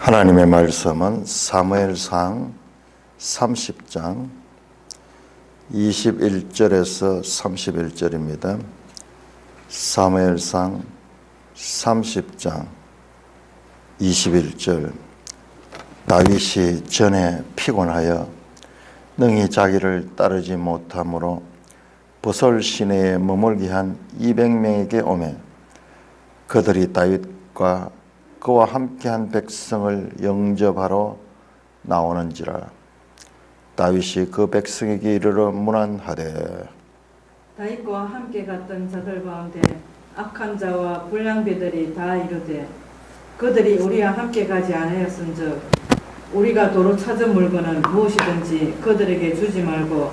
하나님의 말씀은 사무엘상 30장 21절에서 31절입니다. 사무엘상 30장 21절. 다윗이 전에 피곤하여 능히 자기를 따르지 못하므로 보솔 시내에 머물게 한 200명에게 오매 그들이 다윗과 그와 함께한 백성을 영접하러 나오는지라. 다윗이 그 백성에게 이르러 문안하되 다윗과 함께 갔던 자들 가운데 악한 자와 불량배들이 다 이르되 그들이 우리와 함께 가지 아니하였은즉 우리가 도로 찾은 물건은 무엇이든지 그들에게 주지 말고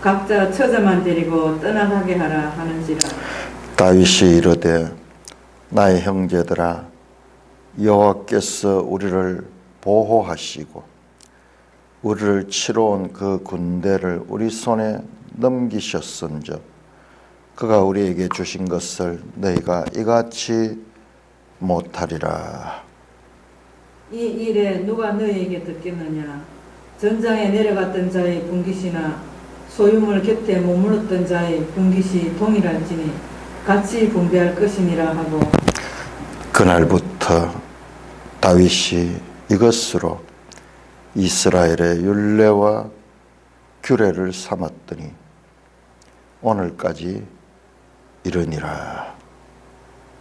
각자 처자만 데리고 떠나가게 하라 하는지라. 다윗이 이르되 나의 형제들아, 여호와께서 우리를 보호하시고 우리를 치러 온 그 군대를 우리 손에 넘기셨은즉 그가 우리에게 주신 것을 너희가 이같이 못하리라. 이 일에 누가 너희에게 듣겠느냐? 전장에 내려갔던 자의 분깃이나 소유물 곁에 머물렀던 자의 분깃이 동일할지니 같이 분배할 것이니라 하고, 그날부터 다윗이 이것으로 이스라엘의 율례와 규례를 삼았더니 오늘까지 이르니라.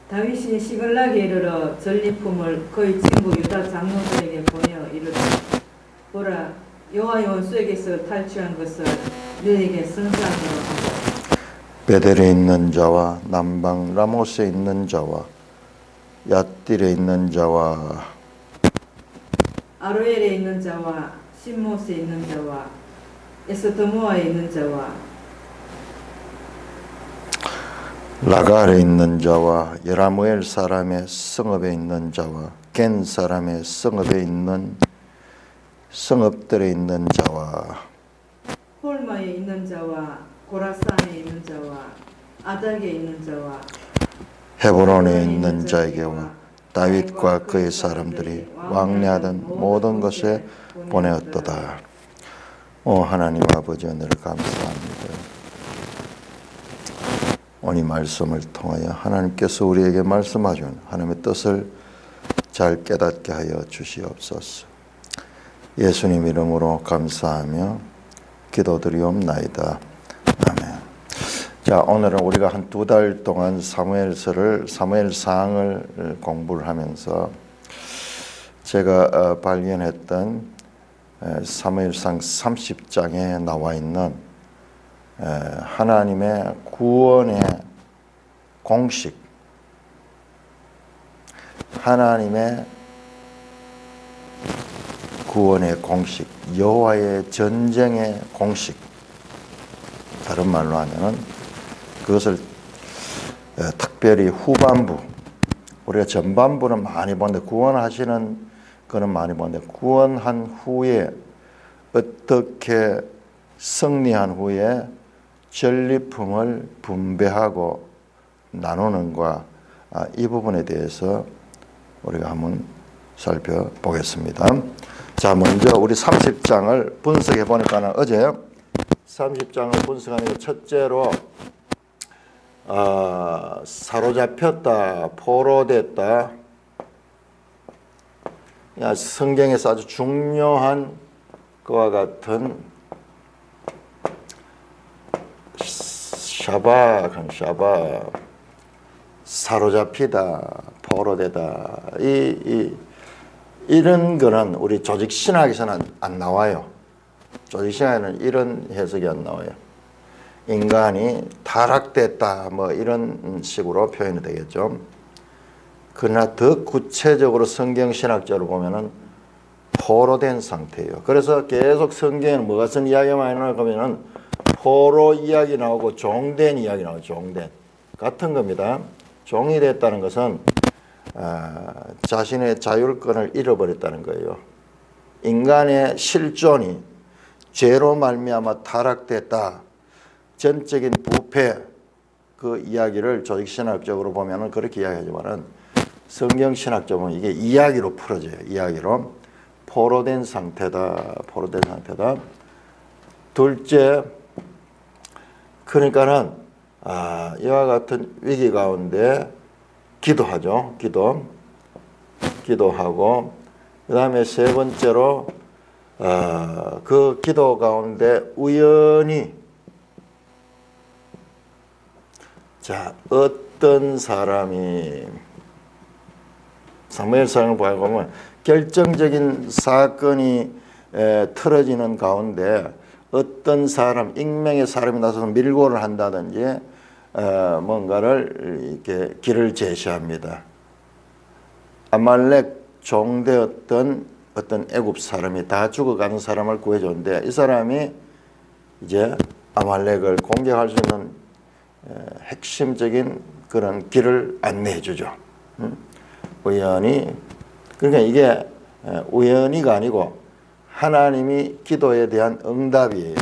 다윗이 시글락에 이르러 전리품을 그의 친구 유다 장로들에게 보내어 이르되 보라, 여호와의 원수에게서 탈취한 것을 너에게 선사하노라 하고, 베델에 있는 자와 남방 라모스에 있는 자와 얏딜에 있는 자와 아로엘에 있는 자와 신못에 있는 자와 에스더모아에 있는 자와 라갈에 있는 자와 여라무엘 사람의 성읍에 있는 자와 겐 사람의 성읍에 있는 성읍들에 있는 자와 홀마에 있는 자와 고라산에 있는 자와 아닥에 있는 자와 헤브론에 있는 자에게와 다윗과 그의 사람들이 왕래하던 모든 것에 보내었도다. 오 하나님 아버지, 오늘 감사합니다. 오늘 말씀을 통하여 하나님께서 우리에게 말씀하신 하나님의 뜻을 잘 깨닫게 하여 주시옵소서. 예수님 이름으로 감사하며 기도드리옵나이다. 아멘. 자, 오늘은 우리가 한 2달 동안 사무엘상을 공부를 하면서 제가 발견했던 사무엘상 30장에 나와 있는 하나님의 구원의 공식, 하나님의 구원의 공식, 여호와의 전쟁의 공식, 다른 말로 하면은 그것을 특별히 후반부, 우리가 전반부는 많이 보는데 구원하시는 그는 많이 보는데 구원한 후에 어떻게 승리한 후에 전리품을 분배하고 나누는 것, 이 부분에 대해서 우리가 한번 살펴보겠습니다. 자, 먼저 우리 30장을 분석해 보니까 어제 30장을 분석하니까 첫째로 사로잡혔다, 포로됐다. 성경에서 아주 중요한 그와 같은 샤박, 사로잡히다, 포로되다. 이런 거는 우리 조직 신학에서는 안 나와요. 조직 신학에는 이런 해석이 안 나와요. 인간이 타락됐다, 뭐 이런 식으로 표현이 되겠죠. 그러나 더 구체적으로 성경 신학적으로 보면은 포로된 상태예요. 그래서 계속 성경에는 뭐가 쓴 이야기가 많이 나오면은 포로 이야기 나오고 종된 이야기 나오고 종된 같은 겁니다. 종이 됐다는 것은 자신의 자율권을 잃어버렸다는 거예요. 인간의 실존이 죄로 말미암아 타락됐다. 전적인 부패, 그 이야기를 조직신학적으로 보면은 그렇게 이야기하지만은 성경 신학적으로 이게 이야기로 풀어져요. 이야기로. 포로된 상태다. 포로된 상태다. 둘째, 그러니까는 이와 같은 위기 가운데 기도하죠. 기도하고 그 다음에 세 번째로 그 기도 가운데 우연히 어떤 사람이 사무엘상을 보면 결정적인 사건이 틀어지는 가운데 어떤 사람, 익명의 사람이 나서서 밀고를 한다든지 뭔가를 이렇게 길을 제시합니다. 아말렉 종되었던 어떤 애굽 사람이 다 죽어가는 사람을 구해줬는데 이 사람이 이제 아말렉을 공격할 수 있는 핵심적인 그런 길을 안내해 주죠. 우연히. 그러니까 이게 우연히가 아니고 하나님이 기도에 대한 응답이에요.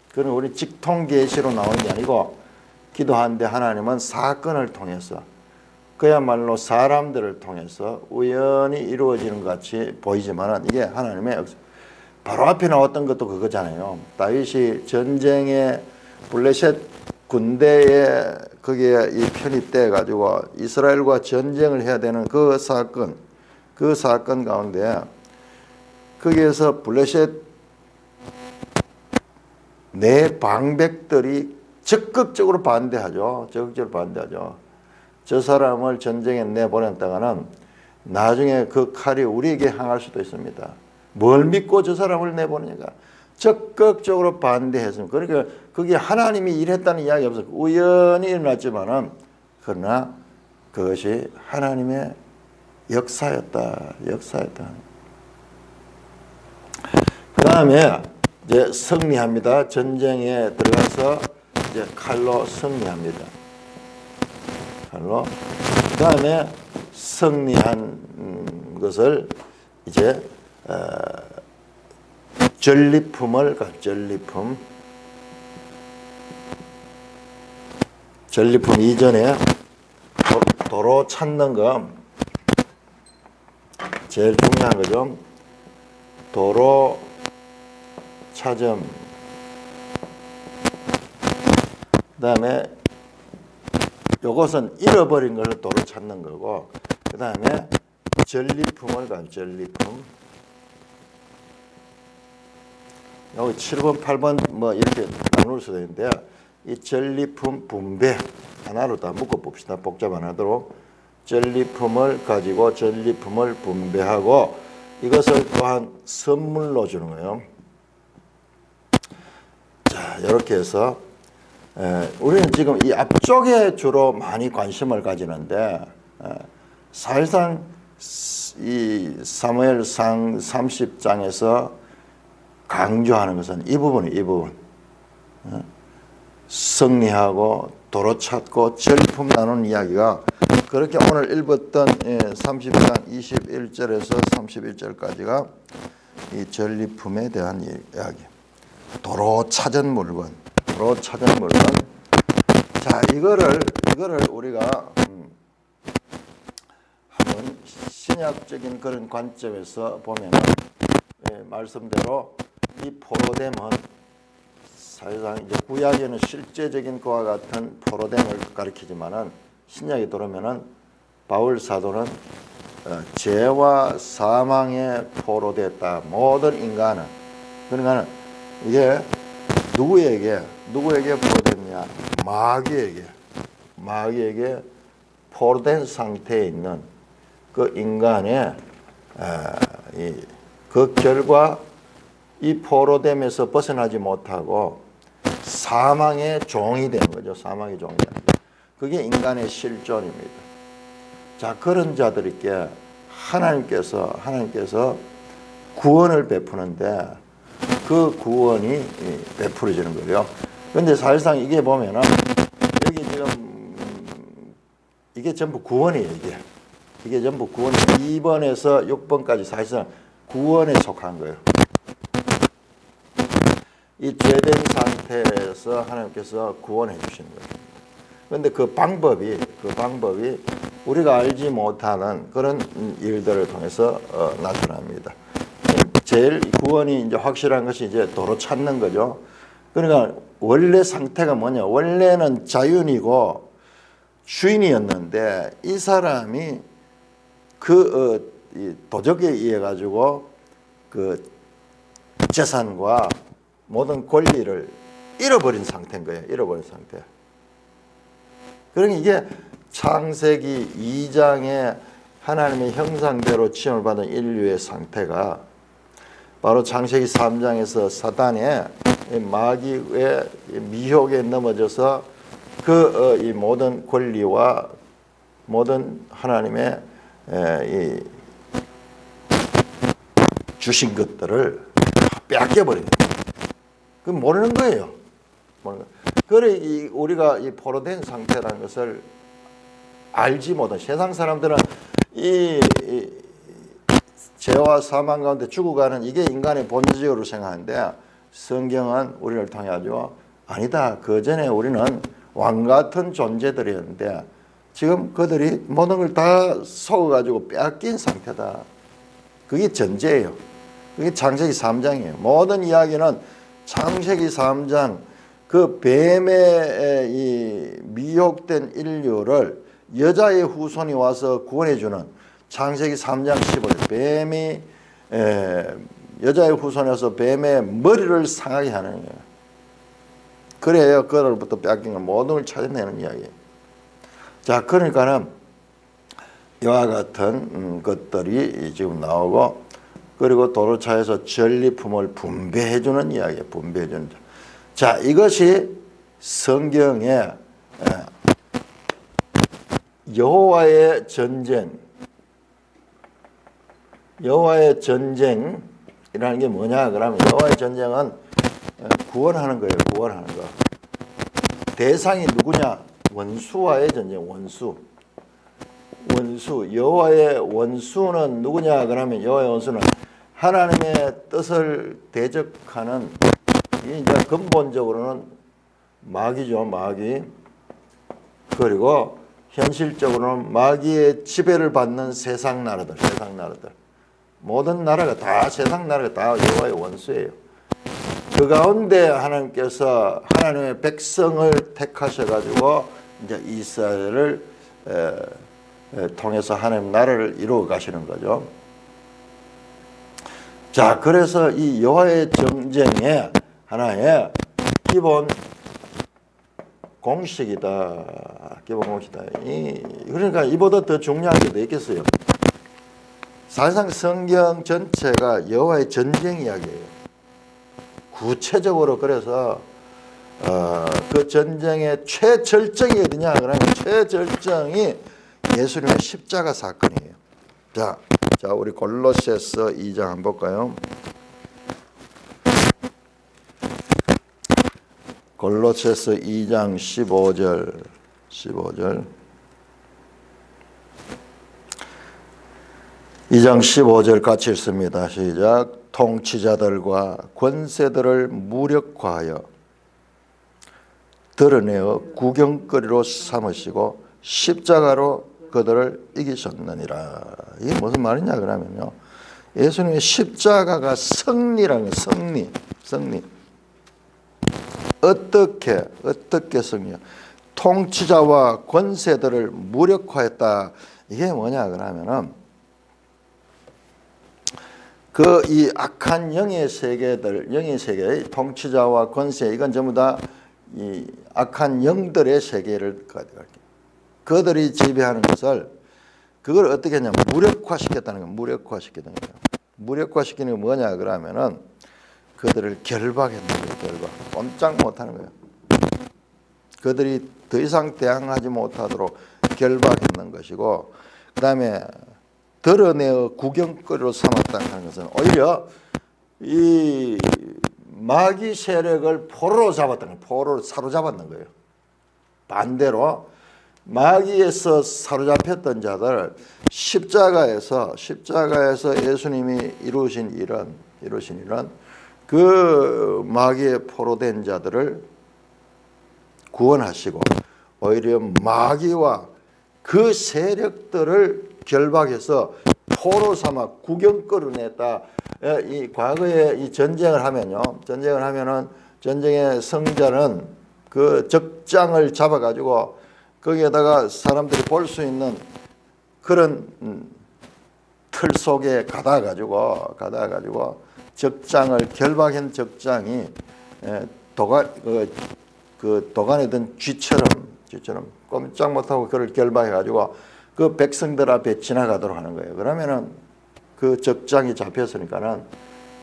그건 우리 직통계시로 나오는 게 아니고 기도하는데 하나님은 사건을 통해서 그야말로 사람들을 통해서 우연히 이루어지는 것 같이 보이지만 이게 하나님의 바로 앞에 나왔던 것도 그거잖아요. 다윗이 전쟁에 블레셋 군대에 거기에 편입돼 가지고 이스라엘과 전쟁을 해야 되는 그 사건 가운데 거기에서 블레셋 내 방백들이 적극적으로 반대하죠. 저 사람을 전쟁에 내보냈다가는 나중에 그 칼이 우리에게 향할 수도 있습니다. 뭘 믿고 저 사람을 내보내니까 적극적으로 반대했습니다. 그러니까 그게 하나님이 일했다는 이야기 없어요. 우연히 일어났지만은 그러나 그것이 하나님의 역사였다. 그 다음에 이제 승리합니다. 전쟁에 들어가서 이제 칼로 승리합니다. 그 다음에 승리한 것을 이제 전리품 이전에 도로 찾는 거 제일 중요한 거죠. 도로 찾음. 그 다음에 요것은 잃어버린 걸 도로 찾는 거고, 그 다음에 전리품. 여기 7번, 8번 뭐 이렇게 나눌 수도 있는데, 이 전리품 분배 하나로 다 묶어 봅시다. 복잡 안 하도록. 전리품을 가지고 전리품을 분배하고 이것을 또한 선물로 주는 거예요. 자, 이렇게 해서 우리는 지금 이 앞쪽에 주로 많이 관심을 가지는데 사실상 이 사무엘상 30장에서 강조하는 것은 이 부분. 승리하고 도로 찾고 전리품 나누는 이야기가 그렇게 오늘 읽었던 30장 21절에서 31절까지가 이 전리품에 대한 이야기. 도로 찾은 물건. 자, 이거를 우리가 한번 신약적인 그런 관점에서 보면은 말씀대로 이 포로됨은 사실상 이제 구약에는 실제적인 그와 같은 포로됨을 가리키지만은 신약에 들어오면은 바울 사도는 죄와 사망에 포로됐다. 모든 인간은. 그러니까 이게 누구에게 포로됐냐? 마귀에게 포로된 상태에 있는 그 인간의 그 결과 이 포로됨에서 벗어나지 못하고 사망의 종이 되는 거죠. 그게 인간의 실존입니다. 자, 그런 자들에게 하나님께서 구원을 베푸는데 그 구원이 베풀어지는 거예요. 그런데 사실상 이게 보면은 여기 지금 이게 전부 구원이에요. 이게 전부 구원이에요. 2번에서 6번까지 사실상 구원에 속한 거예요. 이 죄된 상태에서 하나님께서 구원해 주시는 거예요. 그런데 그 방법이 우리가 알지 못하는 그런 일들을 통해서 나타납니다. 제일 구원이 이제 확실한 것이 이제 도로 찾는 거죠. 그러니까 원래 상태가 뭐냐? 원래는 자연이고 주인이었는데 이 사람이 이 도적에 의해 가지고 그 재산과 모든 권리를 잃어버린 상태인 거예요. 잃어버린 상태. 그러니까 이게 창세기 2장에 하나님의 형상대로 지음을 받은 인류의 상태가 바로 창세기 3장에서 사단의 마귀의 미혹에 넘어져서 이 모든 권리와 모든 하나님의 이 주신 것들을 뺏겨버린 거예요. 그 모르는 거예요. 그래 우리가 이 포로된 상태라는 것을 알지 못한 세상 사람들은 이 죄와 사망 가운데 죽어가는 이게 인간의 본질으로 생각하는데 성경은 우리를 통해 가지고 아니다. 그 전에 우리는 왕 같은 존재들이었는데 지금 그들이 모든 걸 다 속아가지고 빼앗긴 상태다. 그게 전제예요. 그게 창세기 3장이에요. 모든 이야기는 창세기 3장 그 뱀의 이 미혹된 인류를 여자의 후손이 와서 구원해주는 창세기 3장 15절 뱀이 여자의 후손에서 뱀의 머리를 상하게 하는 거예요. 그래야 그로부터 뺏긴 건 모든 걸 찾아내는 이야기예요. 자, 그러니까는 이와 같은 것들이 지금 나오고 그리고 도로차에서 전리품을 분배해주는 이야기예요. 분배해주는. 자, 이것이 성경의 여호와의 전쟁이라는 게 뭐냐 그러면 여호와의 전쟁은 구원하는 거예요. 구원하는 거. 대상이 누구냐? 원수와의 전쟁. 원수. 여호와의 원수는 누구냐 그러면 여호와의 원수는 하나님의 뜻을 대적하는 이제 근본적으로는 마귀죠. 마귀. 그리고 현실적으로는 마귀의 지배를 받는 세상 나라들. 모든 나라가 다 세상 나라가 다 여호와의 원수예요. 그 가운데 하나님께서 하나님의 백성을 택하셔가지고 이제 이스라엘을 통해서 하나님 나라를 이루어 가시는 거죠. 자, 그래서 이 여호와의 전쟁의 하나의 기본 공식이다. 기본 공식이다. 그러니까 이보다 더 중요한 게 더 있겠어요. 사실상 성경 전체가 여호와의 전쟁 이야기예요. 구체적으로 그래서 그 전쟁의 최절정이 어디냐 그러면 최절정이 예수님의 십자가 사건이에요. 자, 우리 골로새서 2장 한번 볼까요? 골로새서 2장 15절 2장 15절 같이 읽습니다. 시작. 통치자들과 권세들을 무력화하여 드러내어 구경거리로 삼으시고 십자가로 그들을 이기셨느니라. 이게 무슨 말이냐 그러면요. 예수님의 십자가가 승리라는 거예요. 승리. 어떻게 승리야? 통치자와 권세들을 무력화했다. 이게 뭐냐 그러면은 이 악한 영의 세계의 통치자와 권세 이건 전부 다 이 악한 영들의 세계를 그들이 지배하는 것을 그걸 어떻게 하냐면 무력화시켰다는 거예요. 무력화시키는 게 뭐냐 그러면은 그들을 결박했는 거예요. 꼼짝 못하는 거예요. 그들이 더 이상 대항하지 못하도록 결박했는 것이고 그 다음에 드러내어 구경거리로 삼았다는 것은 오히려 이 마귀 세력을 포로로 잡았다는 거예요. 포로로 사로잡았는 거예요. 반대로 마귀에서 사로잡혔던 자들 십자가에서 예수님이 이루신 일은 그 마귀에 포로된 자들을 구원하시고 오히려 마귀와 그 세력들을 결박해서 포로 삼아 구경 끌어냈다. 이 과거에 이 전쟁을 하면요. 전쟁을 하면은 전쟁의 승자는 그 적장을 잡아가지고 거기에다가 사람들이 볼 수 있는 그런 틀 속에 가다가지고 적장을 결박한 적장이 도간에 든 쥐처럼 꼼짝 못하고 그를 결박해가지고 그 백성들 앞에 지나가도록 하는 거예요. 그러면은 그 적장이 잡혔으니까는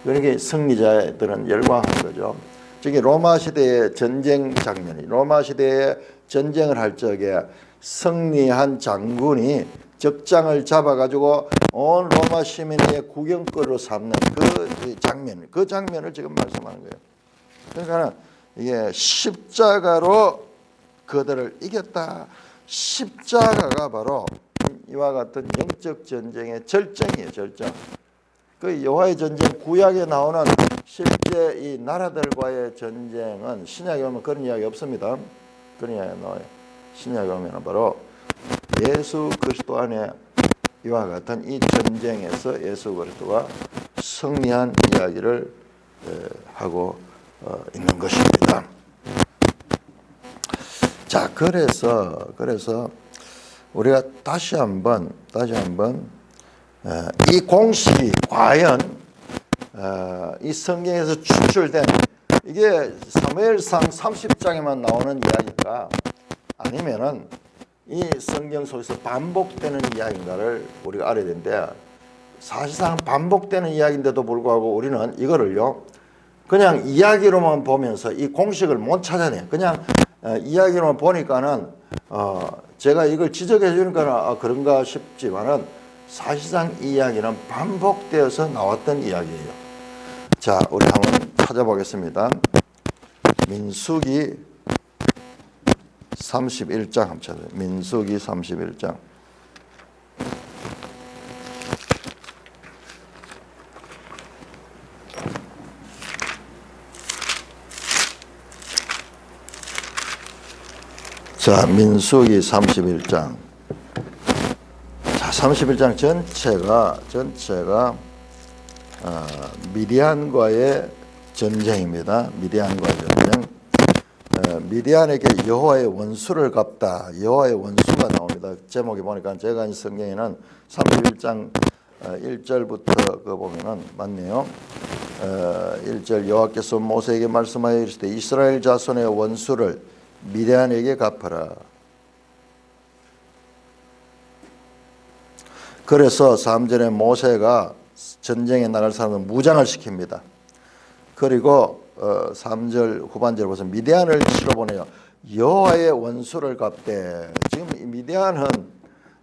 그러니까 승리자들은 열광하는 거죠. 저기 로마 시대의 전쟁 장면이 로마 시대의 전쟁을 할 적에 승리한 장군이 적장을 잡아가지고 온 로마 시민의 구경거리로 삼는 그 장면을 지금 말씀하는 거예요. 그러니까 이게 십자가로 그들을 이겼다. 십자가가 바로 이와 같은 영적 전쟁의 절정이에요. 절정. 그 여호와의 전쟁 구약에 나오는 실제 이 나라들과의 전쟁은 신약에 오면 그런 이야기 없습니다. 그런 이야기 나와요. 신약에 오면 바로 예수 그리스도 안에 이와 같은 이 전쟁에서 예수 그리스도가 승리한 이야기를 하고 있는 것입니다. 자, 그래서 우리가 다시 한번 이 공식이 과연 이 성경에서 추출된 이게 사무엘상 30장에만 나오는 이야기인가 아니면은 이 성경 속에서 반복되는 이야기인가를 우리가 알아야 되는데 사실상 반복되는 이야기인데도 불구하고 우리는 이거를요 그냥 이야기로만 보면서 이 공식을 못 찾아내요. 그냥 이야기로만 보니까는 제가 이걸 지적해 주니까 그런가 싶지만은 사실상 이 이야기는 반복되어서 나왔던 이야기예요. 자, 우리 한번 찾아보겠습니다. 민수기 31장 한번 찾아요. 민수기 31장. 자, 민수기 31장. 자, 31장 전체가 미디안과의 전쟁입니다. 미디안과의 전쟁. 미디안에게 여호와의 원수를 갚다. 여호와의 원수가 나옵니다. 제목이 보니까 제가 이 성경에는 31장 1절부터 그 보면은 맞네요. 1절 여호와께서 모세에게 말씀하여 이르시되 이스라엘 자손의 원수를 미디안에게 갚아라. 그래서 3절에 모세가 전쟁에 나갈 사람을 무장을 시킵니다. 그리고 3절 후반절을 보세요. 미디안을 치러 보내요. 여호와의 원수를 갚되. 지금 이 미디안은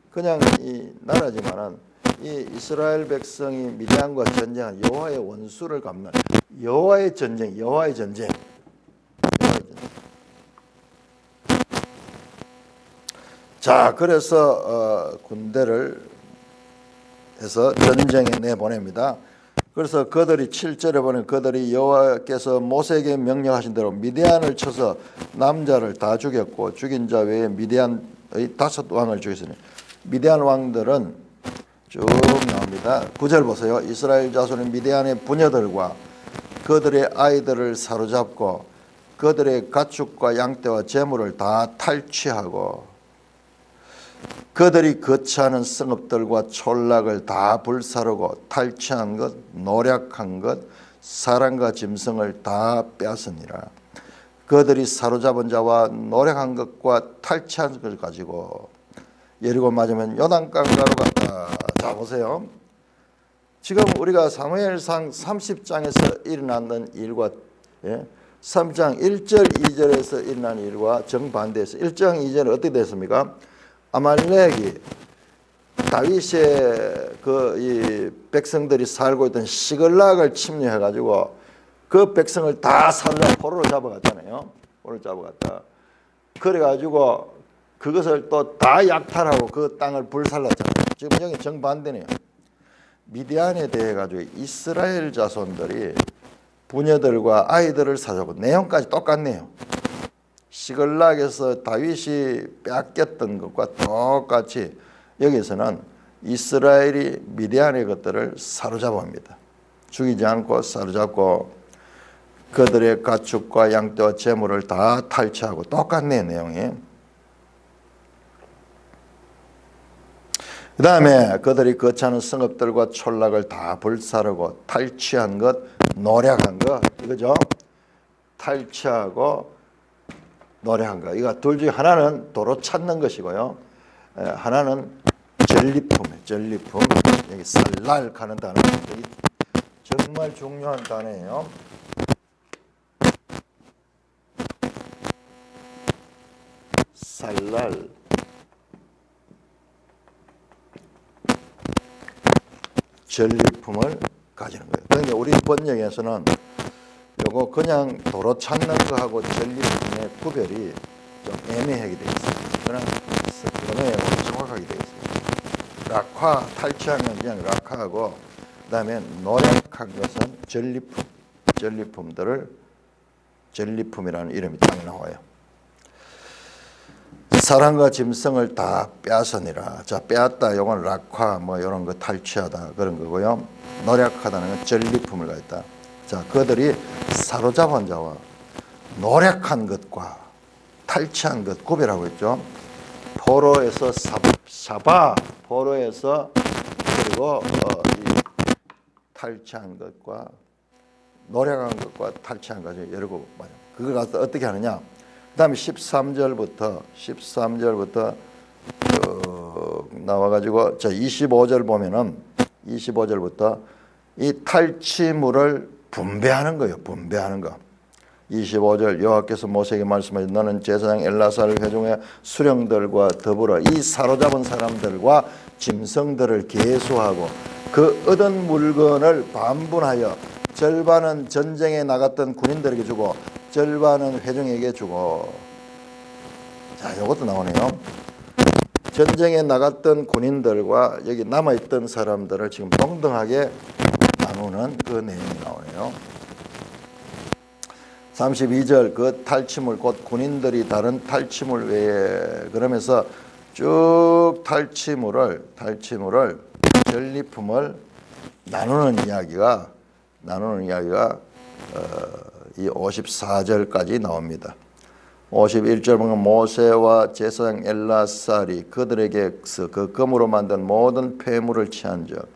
그냥 이 나라지만은 이 이스라엘 백성이 미디안과 전쟁한 여호와의 원수를 갚는 여호와의 전쟁. 자, 그래서 군대를 해서 전쟁에 내보냅니다. 그래서 그들이 7절에 보면 그들이 여호와께서 모세에게 명령하신 대로 미디안을 쳐서 남자를 다 죽였고 죽인 자 외에 미디안의 5 왕을 죽였으니 미디안 왕들은 쭉 나옵니다. 9절 보세요. 이스라엘 자손의 미디안의 부녀들과 그들의 아이들을 사로잡고 그들의 가축과 양떼와 재물을 다 탈취하고 그들이 거처하는 성읍들과 촌락을 다 불사르고 탈취한 것, 노략한 것, 사람과 짐승을 다 빼앗으니라. 그들이 사로잡은 자와 노략한 것과 탈취한 것을 가지고 예리고 맞으면 요단강가로 갔다. 자, 보세요. 지금 우리가 사무엘상 30장에서 일어났는 일과 3장 1절 2절에서 일어난 일과 정반대해서 1장 2절은 어떻게 됐습니까? 아말렉이 다윗의 이 백성들이 살고 있던 시글락을 침략해가지고 그 백성을 다 살려 포로로 잡아갔잖아요. 포로로 잡아갔다. 그래가지고 그것을 또 다 약탈하고 그 땅을 불살랐잖아요. 지금 여기 정반대네요. 미디안에 대해 가지고 이스라엘 자손들이 부녀들과 아이들을 사자고 내용까지 똑같네요. 시글락에서 다윗이 빼앗겼던 것과 똑같이 여기서는 이스라엘이 미디안의 것들을 사로잡습니다. 죽이지 않고 사로잡고 그들의 가축과 양떼와 재물을 다 탈취하고 똑같네 내용이. 그 다음에 그들이 거처하는 성읍들과 촌락을 다 불사르고 탈취한 것, 노략한 것 이거죠. 탈취하고 노략한 것. 이거 둘 중에 하나는 도로 찾는 것이고요. 하나는 전리품이에요. 전리품. 여기 살랄 하는 단어. 여기 정말 중요한 단어예요. 살랄. 전리품을 가지는 거예요. 그러니까 우리 번역에서는 요거 그냥 도로 찾는 거하고 전리품의 구별이 좀 애매하게 되어 있습니다. 그러나 번역에 정확하게 되어 있습니다. 락화 탈취하면 그냥 락화하고 그다음에 노력한 것은 전리품, 전리품들을 전리품이라는 이름이 딱 나와요. 사람과 짐승을 다 빼앗으니라. 자, 빼앗다 요건 락화 뭐 이런 거 탈취하다 그런 거고요. 노력하다는 건 전리품을 가졌다. 자, 그들이 사로잡은 자와 노력한 것과 탈취한 것 구별하고 있죠. 포로에서 사바, 포로에서 그리고 이 탈취한 것과 노력한 것과 탈취한 것이 여러 거 말이야. 그걸 가서 어떻게 하느냐? 그다음에 13절부터 나와가지고 자 25절 보면은 25절부터 이 탈취물을 분배하는 거예요. 분배하는 거. 25절 여호와께서 모세에게 말씀하신 너는 제사장 엘라사를 회중의 수령들과 더불어 이 사로잡은 사람들과 짐승들을 계수하고 그 얻은 물건을 반분하여 절반은 전쟁에 나갔던 군인들에게 주고 절반은 회중에게 주고. 자, 이것도 나오네요. 전쟁에 나갔던 군인들과 여기 남아있던 사람들을 지금 동등하게 나누는 그 내용이 나오네요. 32절 그 탈취물 곧 군인들이 다른 탈취물 외에 그러면서 쭉 탈취물을 전리품을 나누는 이야기가 이 54절까지 나옵니다. 51절 보면 모세와 제사장 엘라살이 그들에게서 그 금으로 만든 모든 폐물을 취한즉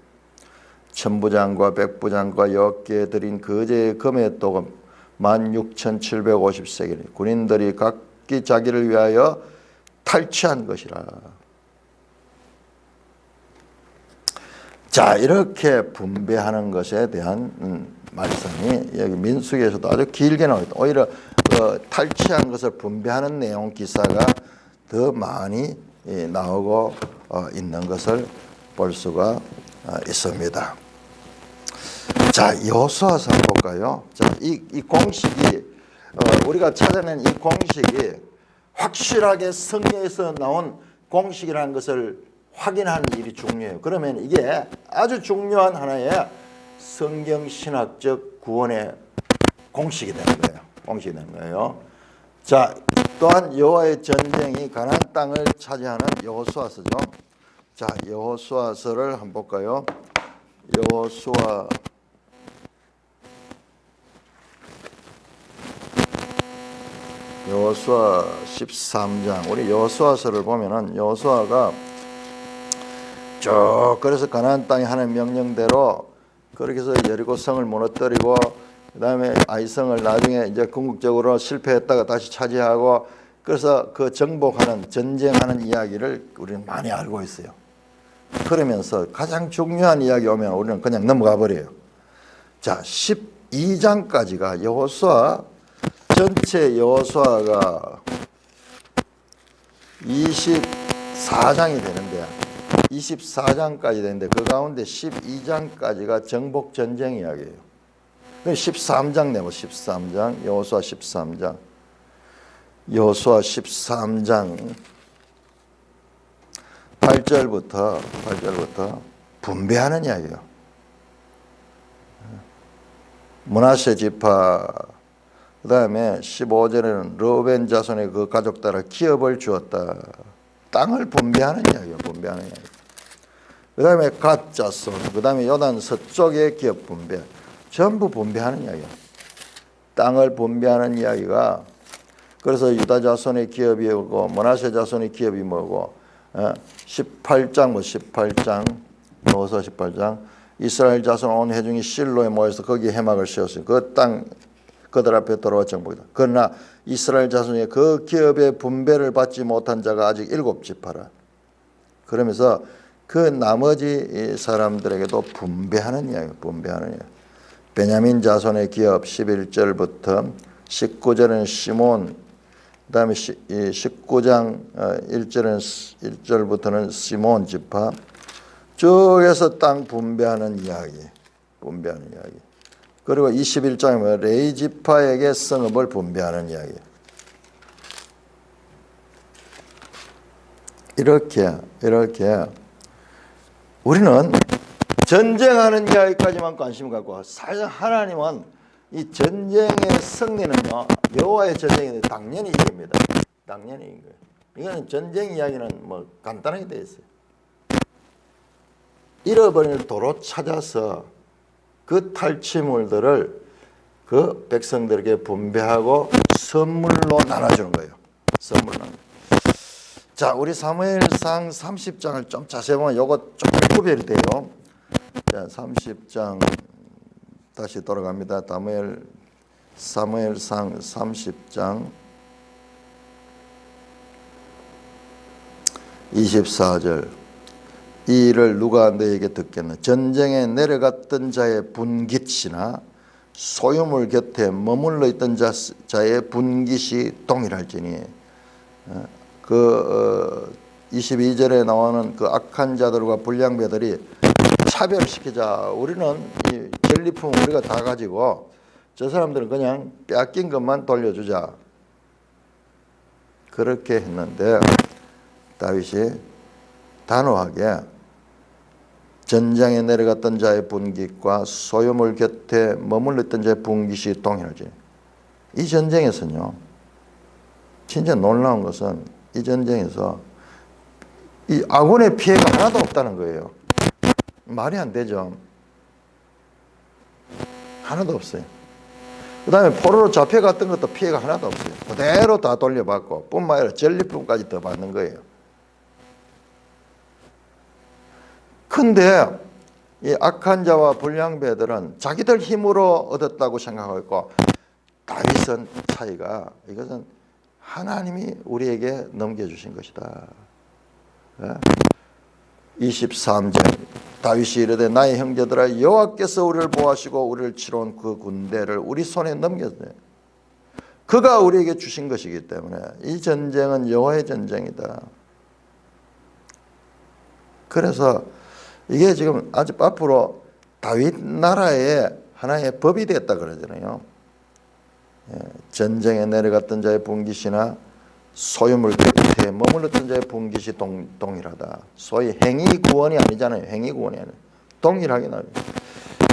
천부장과 백부장과 여호와께 드린 거제의 금의 도금 16,750세겔 군인들이 각기 자기를 위하여 탈취한 것이라. 자, 이렇게 분배하는 것에 대한 말씀이 여기 민수기에서도 아주 길게 나와 있다. 오히려 탈취한 것을 분배하는 내용 기사가 더 많이 나오고 있는 것을 볼 수가 있습니다. 자, 여호수아서 한번 볼까요? 자, 이 공식이 우리가 찾아낸 이 공식이 확실하게 성경에서 나온 공식이라는 것을 확인하는 일이 중요해요. 그러면 이게 아주 중요한 하나의 성경신학적 구원의 공식이 되는 거예요. 공식이 되는 거예요. 자, 또한 여호와의 전쟁이 가나안 땅을 차지하는 여호수아서죠. 자, 여호수아서를 한번 볼까요? 여호수아 13장. 우리 여호수아서를 보면은 여호수아가 쭉 그래서 가나안 땅에 하는 명령대로 그렇게 해서 여리고 성을 무너뜨리고 그다음에 아이성을 나중에 이제 궁극적으로 실패했다가 다시 차지하고 그래서 그 정복하는 전쟁하는 이야기를 우리는 많이 알고 있어요. 그러면서 가장 중요한 이야기 오면 우리는 그냥 넘어가 버려요. 자, 12장까지가 여호수아 전체 여호수아가 24장이 되는데 24장까지 되는데 그 가운데 12장까지가 정복 전쟁 이야기예요. 13장 내고 13장 여호수아 13장 여호수아 13장 8절부터 분배하는 이야기예요. 므낫세 지파 그 다음에 15절에는 르우벤 자손의 그 가족 따라 기업을 주었다. 땅을 분배하는 이야기예요. 분배하는 이야기. 그 다음에 갓 자손, 그 다음에 요단 서쪽의 기업 분배. 전부 분배하는 이야기예요. 땅을 분배하는 이야기가, 그래서 유다 자손의 기업이 뭐고 므낫세 자손의 기업이 뭐고 18장 뭐 18장 넣어서 18장 이스라엘 자손 온 회중이 실로에 모여서 거기에 회막을 세웠어요. 그 땅 그들 앞에 돌아와 정복이다. 그러나 이스라엘 자손의 그 기업의 분배를 받지 못한 자가 아직 7지파라. 그러면서 그 나머지 사람들에게도 분배하는 이야기예요. 분배하는 이야기. 베냐민 자손의 기업 11절부터 19절은 시몬, 그 다음에 19장 1절부터는 시몬 지파, 쭉에서 땅 분배하는 이야기, 분배하는 이야기. 그리고 21장에 레위 지파에게 성읍을 분배하는 이야기. 이렇게 우리는 전쟁하는 이야기까지만 관심 갖고, 사실 하나님은 이 전쟁의 승리는요, 여호와의 전쟁인데 당연히 이깁니다. 당연히 이긴 거예요. 이거는 전쟁 이야기는 뭐 간단하게 되어 있어요. 잃어버린 도로 찾아서 그 탈취물들을 그 백성들에게 분배하고 선물로 나눠주는 거예요. 선물로 나눠. 자, 우리 사무엘상 30장을 좀 자세히 보면 요거 조금 구별이 돼요. 자, 30장 다시 돌아갑니다. 사무엘상 30장 24절. 이 일을 누가 너에게 듣겠나? 전쟁에 내려갔던 자의 분깃이나 소유물 곁에 머물러 있던 자의 분깃이 동일할지니. 22절에 나오는 그 악한 자들과 불량배들이 차별시키자. 우리는 이 전리품 우리가 다 가지고 저 사람들은 그냥 빼앗긴 것만 돌려주자. 그렇게 했는데 다윗이 단호하게 전장에 내려갔던 자의 분깃과 소유물 곁에 머물렀던 자의 분깃이 동일하지. 이 전쟁에서는요, 진짜 놀라운 것은 이 전쟁에서 이 아군의 피해가 하나도 없다는 거예요. 말이 안 되죠. 하나도 없어요. 그 다음에 포로로 잡혀갔던 것도 피해가 하나도 없어요. 그대로 다 돌려받고 뿐만 아니라 전리품까지 더 받는 거예요. 근데 이 악한 자와 불량배들은 자기들 힘으로 얻었다고 생각하고 있고, 다윗은 차이가, 이것은 하나님이 우리에게 넘겨주신 것이다. 23절 다윗이 이르되 나의 형제들아, 여호와께서 우리를 보호하시고 우리를 치러온 그 군대를 우리 손에 넘겼네. 그가 우리에게 주신 것이기 때문에 이 전쟁은 여호와의 전쟁이다. 그래서 이게 지금 아주 앞으로 다윗 나라의 하나의 법이 됐다 그러잖아요. 전쟁에 내려갔던 자의 분깃이나 소유물 곁에 머물렀던 자의 분깃이 동일하다. 소위 행위 구원이 아니잖아요. 행위 구원이 아니에요. 동일하게 나와요.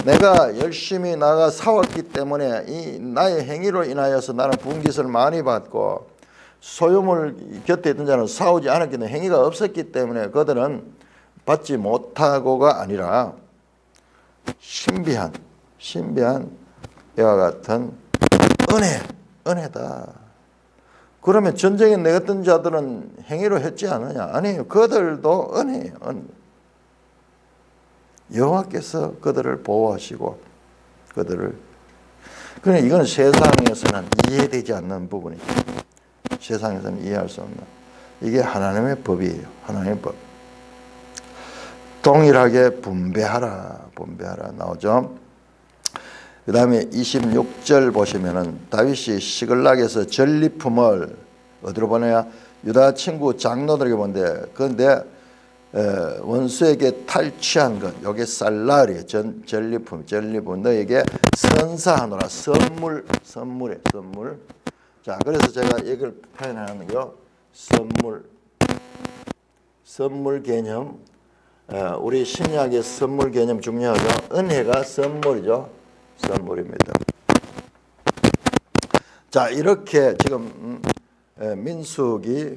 내가 열심히 나가 싸웠기 때문에 이 나의 행위로 인하여서 나는 분깃을 많이 받고, 소유물 곁에 있던 자는 싸우지 않았기 때문에 행위가 없었기 때문에 그들은 받지 못하고가 아니라 신비한 이와 같은 은혜다. 그러면 전쟁에 내갔던 자들은 행위로 했지 않느냐? 아니에요. 그들도 은혜예요. 여호와께서 그들을 보호하시고 그들을. 그러니까 이건 세상에서는 이해되지 않는 부분이죠. 세상에서는 이해할 수 없는. 이게 하나님의 법이에요. 하나님의 법. 동일하게 분배하라 나오죠. 그 다음에 26절 보시면은 다윗이 시글락에서 전리품을 어디로 보내야? 유다 친구 장로들에게 보는데, 그런데 원수에게 탈취한 것, 요게 살라리에 전리품 너에게 선사하노라. 선물에 선물. 자, 그래서 제가 이걸 표현하는 거, 선물 개념. 우리 신약의 선물 개념 중요하죠. 은혜가 선물이죠. 선물입니다. 자, 이렇게 지금 민수기,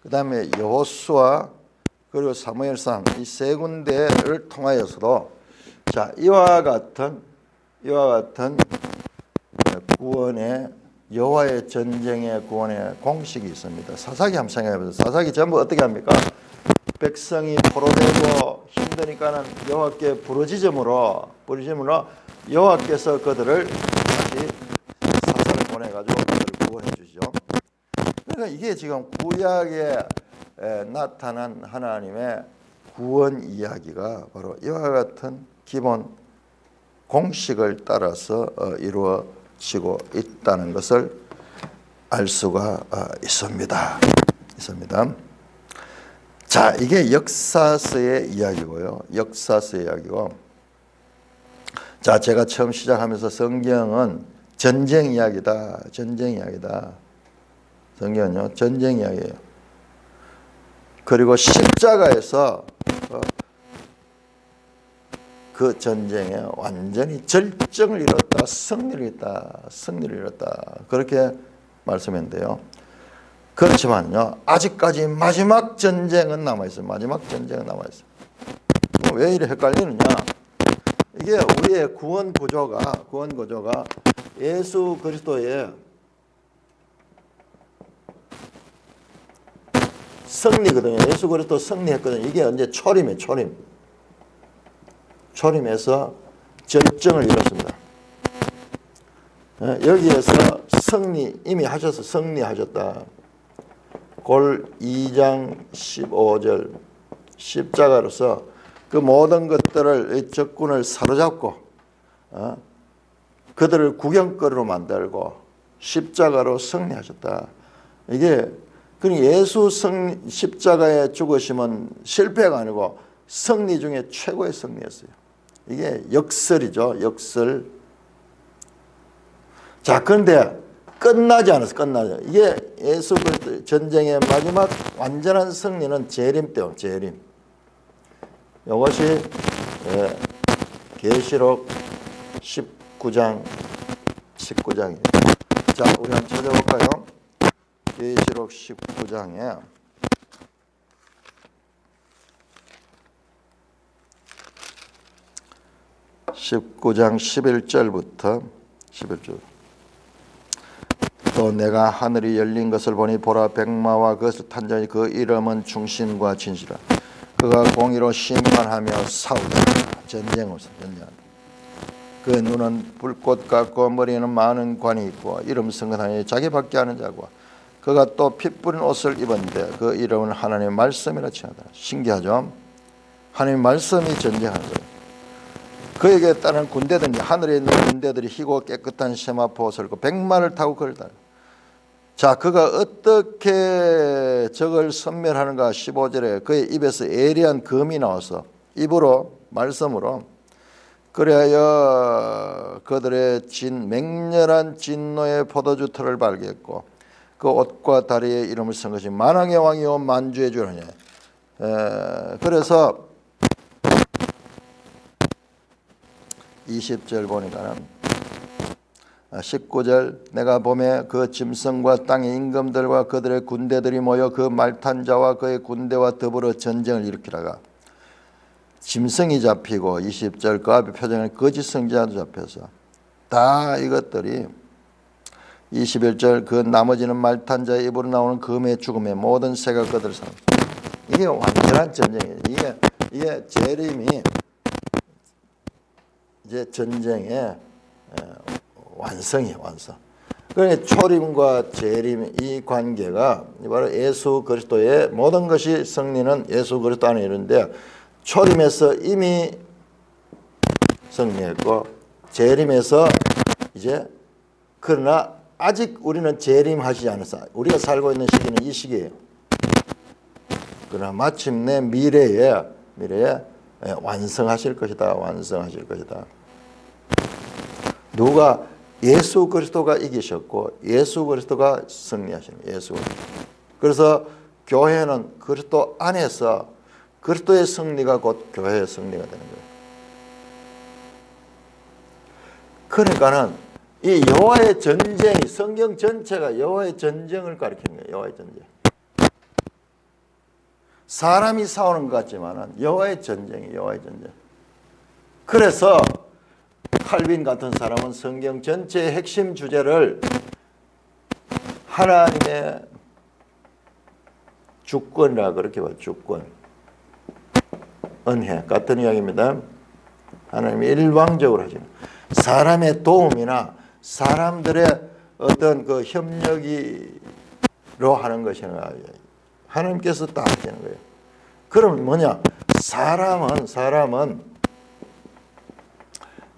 그 다음에 여호수아, 그리고 사무엘상 이 세 군데를 통하여서도 자, 이와 같은 구원의 여호와의 전쟁의 구원의 공식이 있습니다. 사사기 한번 생각해보세요. 사사기 전부 어떻게 합니까? 백성이 포로되고 힘드니까는 여호와께 부르짖음으로 여호와께서 그들을 다시 사사를 보내가지고 그들을 구원해 주시죠. 그러니까 이게 지금 구약에 나타난 하나님의 구원 이야기가 바로 이와 같은 기본 공식을 따라서 이루어지고 있다는 것을 알 수가 있습니다. 자, 이게 역사서의 이야기고요. 역사서의 이야기고. 자, 제가 처음 시작하면서 성경은 전쟁 이야기다. 성경은요, 전쟁 이야기예요. 그리고 십자가에서 그 전쟁에 완전히 절정을 이뤘다. 승리를 이뤘다. 그렇게 말씀했는데요. 그렇지만요, 아직까지 마지막 전쟁은 남아있어요. 왜 이래 헷갈리느냐? 이게 우리의 구원 구조가 예수 그리스도의 승리거든요. 예수 그리스도 승리했거든요. 이게 언제 초림이에요. 초림에서 절정을 이뤘습니다. 여기에서 이미 하셔서 승리하셨다. 골 2장 15절 십자가로서 그 모든 것들을 적군을 사로잡고 그들을 구경거리로 만들고 십자가로 승리하셨다. 이게 그러니까 예수 십자가의 죽으심은 실패가 아니고 승리 중에 최고의 승리였어요. 이게 역설이죠. 역설. 자, 그런데 끝나지 않았어요. 이게 예수 그리스도 전쟁의 마지막 완전한 승리는 재림 때요. 재림. 이것이 계시록 19장이에요. 자, 우리 한번 찾아볼까요? 계시록 19장에 19장 11절부터 11절. 또 내가 하늘이 열린 것을 보니 보라 백마와 그것을 탄 자니 그 이름은 충신과 진실이라. 그가 공의로 심판하며 싸우다. 전쟁을. 그 눈은 불꽃 같고 머리에는 많은 관이 있고 이름 성근하니 자기밖에 아는 자고 그가 또 핏 뿌린 옷을 입었는데 그 이름은 하나님의 말씀이라 칭하더라. 신기하죠? 하나님의 말씀이 전쟁하는 거예요. 그에게 따른 군대들이 하늘에 있는 군대들이 희고 깨끗한 세마포 옷을 입고 백마를 타고 그를 따라. 자, 그가 어떻게 적을 섬멸하는가? 15절에 그의 입에서 예리한 검이 나와서 입으로 말씀으로 그리하여 그들의 맹렬한 진노의 포도주 틀을 발견했고 그 옷과 다리의 이름을 쓴 것이 만왕의 왕이요 만주의 주라니. 그래서 20절 보니까는 19절 내가 봄에 그 짐승과 땅의 임금들과 그들의 군대들이 모여 그 말탄 자와 그의 군대와 더불어 전쟁을 일으키다가 짐승이 잡히고 20절 그 앞에 표정에 거짓 선지자도 잡혀서 다 이것들이 21절 그 나머지는 말탄 자의 입으로 나오는 금의 죽음의 모든 새가 그들을 사. 이게 완전한 전쟁이에요. 이게 재림이 이제 전쟁의 완성이에요. 완성. 그러니까 초림과 재림 이 관계가 바로 예수 그리스도의 모든 것이 승리는 예수 그리스도 안에 이르는데 초림에서 이미 승리했고 재림에서 이제 그러나 아직 우리는 재림하지 않았어. 우리가 살고 있는 시기는 이 시기예요. 그러나 마침내 미래에 완성하실 것이다. 누가 예수 그리스도가 이기셨고 예수 그리스도가 승리하시는 거예요. 예수. 그래서 교회는 그리스도 안에서 그리스도의 승리가 곧 교회의 승리가 되는 거예요. 그러니까는 이 여호와의 전쟁이 성경 전체가 여호와의 전쟁을 가리키는 거예요. 여호와의 전쟁. 사람이 싸우는 것 같지만 여호와의 전쟁이 여호와의 전쟁. 그래서 칼빈 같은 사람은 성경 전체의 핵심 주제를 하나님의 주권이라 그렇게 봐요. 주권. 은혜 같은 이야기입니다. 하나님이 일방적으로 하시는 사람의 도움이나 사람들의 어떤 그 협력으로 하는 것이 아니라 하나님께서 다 하시는 거예요. 그럼 뭐냐? 사람은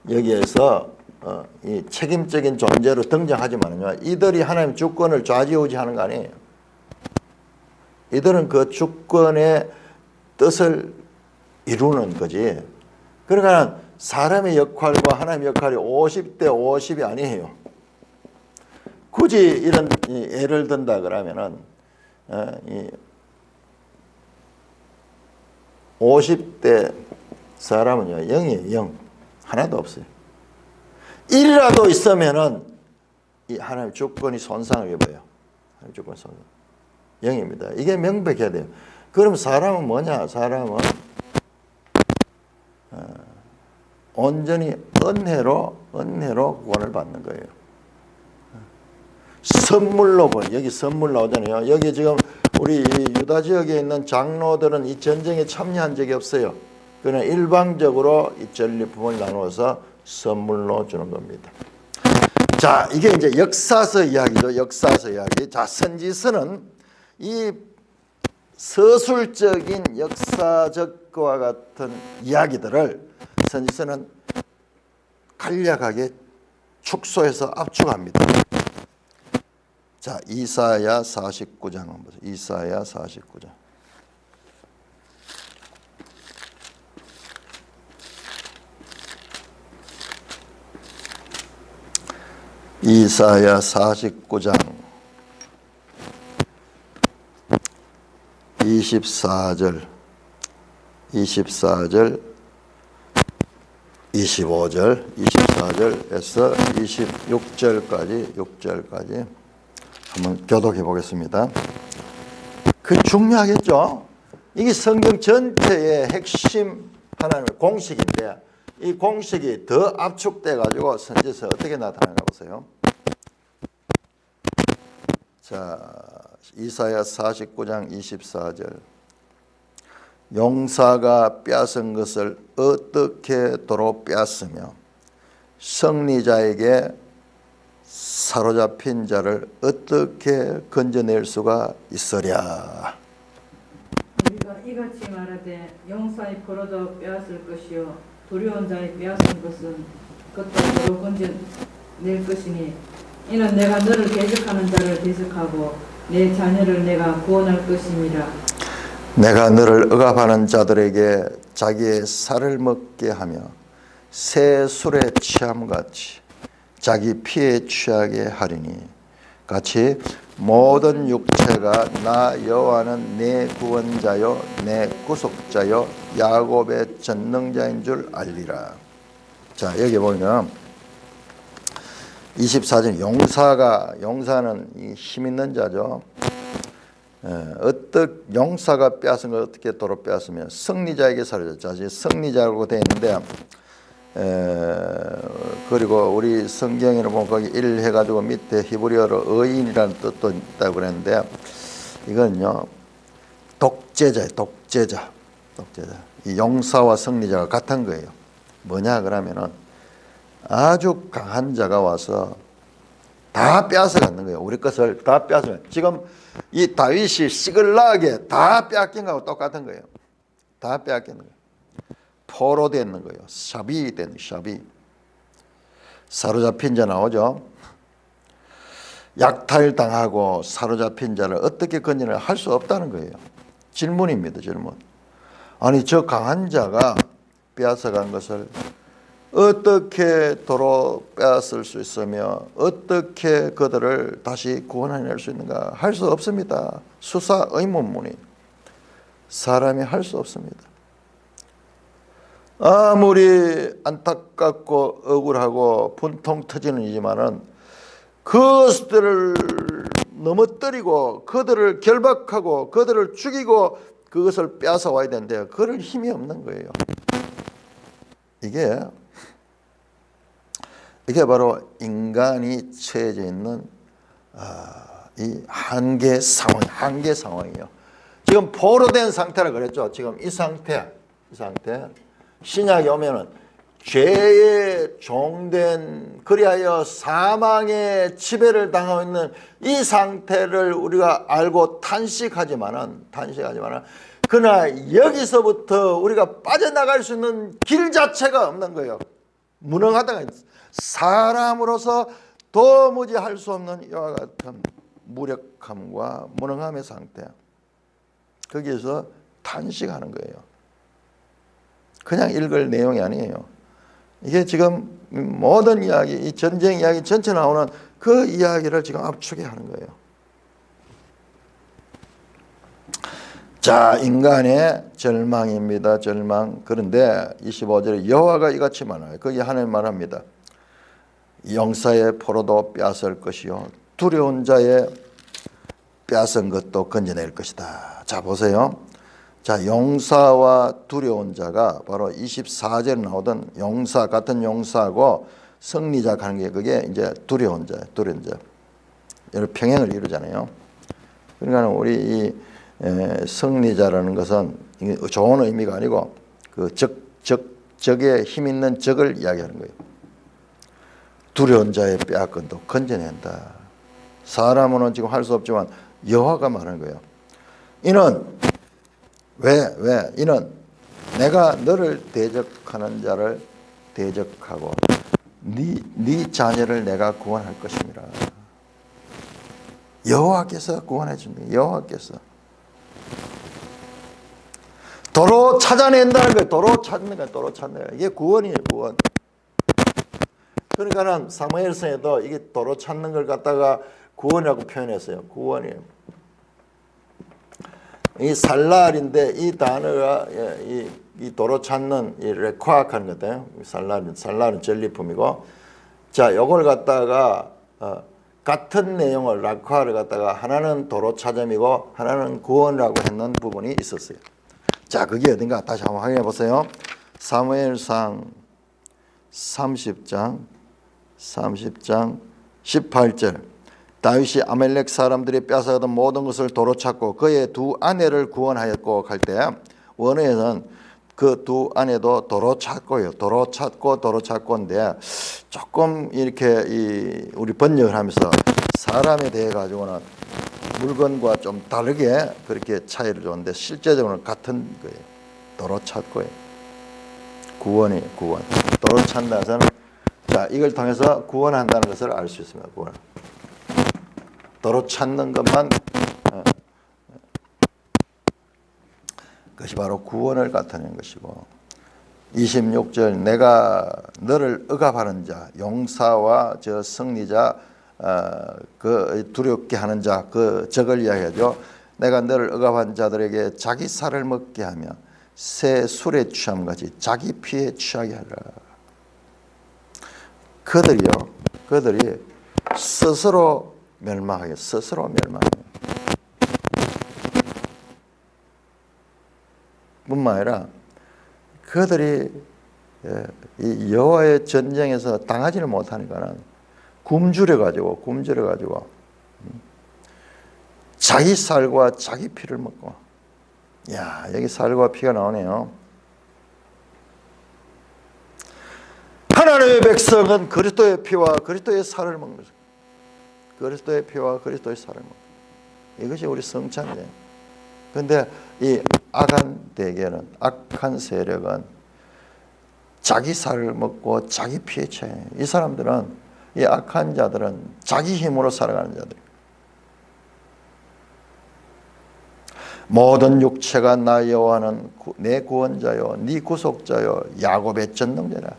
여기에서 이 책임적인 존재로 등장하지만요, 이들이 하나님 주권을 좌지우지하는 거 아니에요. 이들은 그 주권의 뜻을 이루는 거지. 그러니까 사람의 역할과 하나님의 역할이 50대 50이 아니에요. 굳이 이런 예를 든다 그러면은 50대 사람은요, 0이에요. 0. 하나도 없어요. 1이라도 있으면은 이 하나님의 주권이 손상을 입어요. 하나님의 주권 손상. 0입니다. 이게 명백해야 돼요. 그럼 사람은 뭐냐? 사람은 온전히 은혜로 구원을 받는 거예요. 선물로 여기 선물 나오잖아요. 여기 지금 우리 유다 지역에 있는 장로들은 이 전쟁에 참여한 적이 없어요. 그냥 일방적으로 이 전리품을 나누어서 선물로 주는 겁니다. 자, 이게 이제 역사서 이야기죠. 역사서 이야기. 자, 선지서는 이 서술적인 역사적 것과 같은 이야기들을 선지서는 간략하게 축소해서 압축합니다. 자, 이사야 49장 한번 보세요. 이사야 49장. 이사야 49장 24절 25절 24절에서 26절까지 한번 교독해 보겠습니다. 그 중요하겠죠. 이게 성경 전체의 핵심 하나님의 공식인데 이 공식이 더 압축돼 가지고 선지서 어떻게 나타나는가 보세요. 자, 이사야 49장 24절. 용사가 빼앗은 것을 어떻게 도로 빼앗으며 승리자에게 사로잡힌 자를 어떻게 건져낼 수가 있으랴. 우리가 이같이 말하되 용사의 포로도 빼앗을 것이요 두려운 자의 빼앗은 것은 그것도 도로 건져낼 것이니 이는 내가 너를 대적하는 자를 대적하고 내 자녀를 내가 구원할 것임이라. 내가 너를 억압하는 자들에게 자기의 살을 먹게 하며 새 술에 취함같이 자기 피에 취하게 하리니 같이 모든 육체가 나 여호와는 내 구원자요 내 구속자요 야곱의 전능자인 줄 알리라. 자, 여기 보면 24절 용사는 이 힘 있는 자죠. 용사가 빼앗은 걸 어떻게 도로 빼앗으면 승리자에게 사로잡자. 승리자라고 되어 있는데 그리고 우리 성경에는 보면 거기 1 해가지고 밑에 히브리어로 의인이라는 뜻도 있다고 그랬는데 이건요 독재자예요. 독재자. 이 용사와 승리자가 같은 거예요. 뭐냐 그러면은 아주 강한 자가 와서 다 빼앗아 갖는 거예요. 우리 것을 다 빼앗아. 지금 이 다윗이 시글락에 다 빼앗긴 거하고 똑같은 거예요. 다 빼앗긴 거예요. 포로 되는 거예요. 샤비. 사로잡힌 자 나오죠. 약탈당하고 사로잡힌 자를 어떻게 건져낼 할 수 없다는 거예요. 질문입니다. 질문. 아니 저 강한 자가 빼앗아간 것을 어떻게 도로 빼앗을 수 있으며 어떻게 그들을 다시 구원해낼 수 있는가? 할 수 없습니다. 수사 의문문이 사람이 할 수 없습니다. 아무리 안타깝고 억울하고 분통 터지는 이지만은 그것들을 넘어뜨리고 그들을 결박하고 그들을 죽이고 그것을 빼앗아 와야 되는데 그럴 힘이 없는 거예요. 이게 바로 인간이 처해져 있는 이 한계 상황이에요. 지금 포로된 상태라 그랬죠. 지금 이 상태 신약에 오면은 죄의 종된 그리하여 사망의 지배를 당하고 있는 이 상태를 우리가 알고 탄식하지만은 그러나 여기서부터 우리가 빠져나갈 수 있는 길 자체가 없는 거예요. 무능하다가 사람으로서 도무지 할 수 없는 이와 같은 무력함과 무능함의 상태. 거기에서 탄식하는 거예요. 그냥 읽을 내용이 아니에요. 이게 지금 모든 이야기, 이 전쟁 이야기 전체 나오는 그 이야기를 지금 압축해 하는 거예요. 자, 인간의 절망입니다. 절망. 그런데 25절에 여호와가 이같이 말하요. 거기 하나님 말합니다. 용사의 포로도 빼앗을 것이요 두려운 자의 빼앗은 것도 건져낼 것이다. 자, 보세요. 자, 용사와 두려운 자가 바로 24절에 나오던 용사, 같은 용사하고 승리자 가는 게 그게 이제 두려운 자. 여러 평행을 이루잖아요. 그러니까 우리 이 승리자라는 것은 좋은 의미가 아니고 그 적에 힘 있는 적을 이야기하는 거예요. 두려운 자의 빼앗건도 건져낸다. 사람은 지금 할 수 없지만 여호와가 말하는 거예요. 이는 이는 내가 너를 대적하는 자를 대적하고 네 자녀를 내가 구원할 것입니다. 여호와께서 구원해 줍니다. 여호와께서 도로 찾아낸다는 거예요. 도로 찾는 거예요. 이게 구원이에요. 구원. 그러니까는 사무엘서에도 이게 도로 찾는 걸 갖다가 구원이라고 표현했어요. 구원이에요. 이 살랄인데 이 단어가 이 도로 찾는 이 레콰하는 거예요. 살랄은 전리품이고, 자, 요걸 갖다가 같은 내용을 라콰를 갖다가 하나는 도로 찾음이고 하나는 구원이라고 했는 부분이 있었어요. 자, 그게 어딘가 다시 한번 확인해 보세요. 사무엘상 30장 18절. 다윗이 아멜렉 사람들이 빼앗아가던 모든 것을 도로 찾고 그의 두 아내를 구원하였고 할 때 원어에는 그 두 아내도 도로 찾고요. 도로 찾고인데 조금 이렇게 우리 번역을 하면서 사람에 대해 가지고는 물건과 좀 다르게 그렇게 차이를 줬는데 실제적으로는 같은 거예요. 도로 찾고요. 구원. 도로 찾는 것은 자, 이걸 통해서 구원한다는 것을 알 수 있습니다. 구원. 도로 찾는 것만 그것이 바로 구원을 나타내는 것이고, 26절 내가 너를 억압하는 자, 용사와 저 승리자, 그 두렵게 하는 자, 그 적을 이야기하죠. 내가 너를 억압한 자들에게 자기 살을 먹게 하며 새 술에 취함같이 자기 피에 취하게 하라. 그들이 스스로 멸망해요. 뿐만 아니라 그들이 이 여호와의 전쟁에서 당하지를 못하니까는 굶주려 가지고 자기 살과 자기 피를 먹고, 야, 여기 살과 피가 나오네요. 하나님의 백성은 그리스도의 피와 그리스도의 살을 먹는 거죠. 그리스도의 피와 그리스도의 살을 먹는 거죠. 이것이 우리 성찬이에요. 그런데 이 악한 세력은 자기 살을 먹고 자기 피에 취해요. 이 사람들은, 이 악한 자들은 자기 힘으로 살아가는 자들. 모든 육체가 나 여호와는 내 구원자요 네 구속자요 야곱의 전능자라.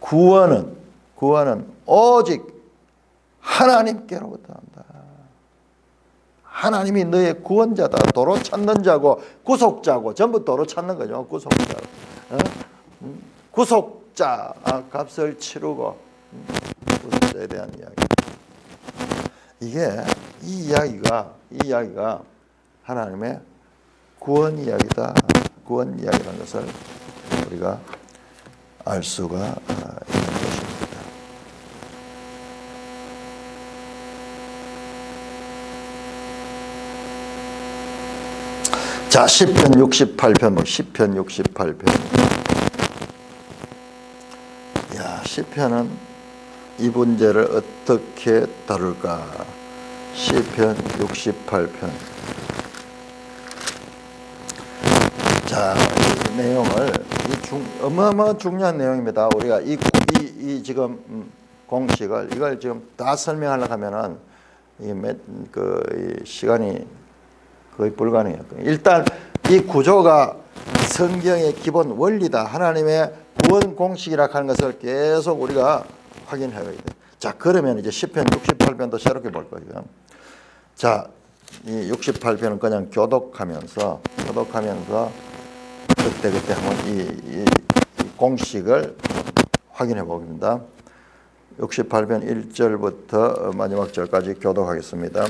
구원은 오직 하나님께로부터 한다. 하나님이 너의 구원자다. 도로 찾는 자고 구속자고 전부 도로 찾는 거죠. 구속자고. 구속자 값을 치르고 구속자에 대한 이야기. 이 이야기가 하나님의 구원 이야기다. 구원 이야기라는 것을 우리가 알 수가 있는 것입니다. 자, 시편 68편, 시편 68편. 야, 시편은 이 문제를 어떻게 다룰까? 시편 68편. 자, 이 내용을 어마어마 중요한 내용입니다. 우리가 이 지금 공식을 이걸 지금 다 설명하려고 하면은 이 시간이 거의 불가능해요. 일단 이 구조가 성경의 기본 원리다. 하나님의 구원 공식이라 하는 것을 계속 우리가 확인해야 돼요. 자, 그러면 이제 시편 68편도 새롭게 볼 거예요. 자, 이 68편은 그냥 교독하면서 그때 한번 이 공식을 확인해 보겠습니다. 68편 1절부터 마지막 절까지 교독하겠습니다.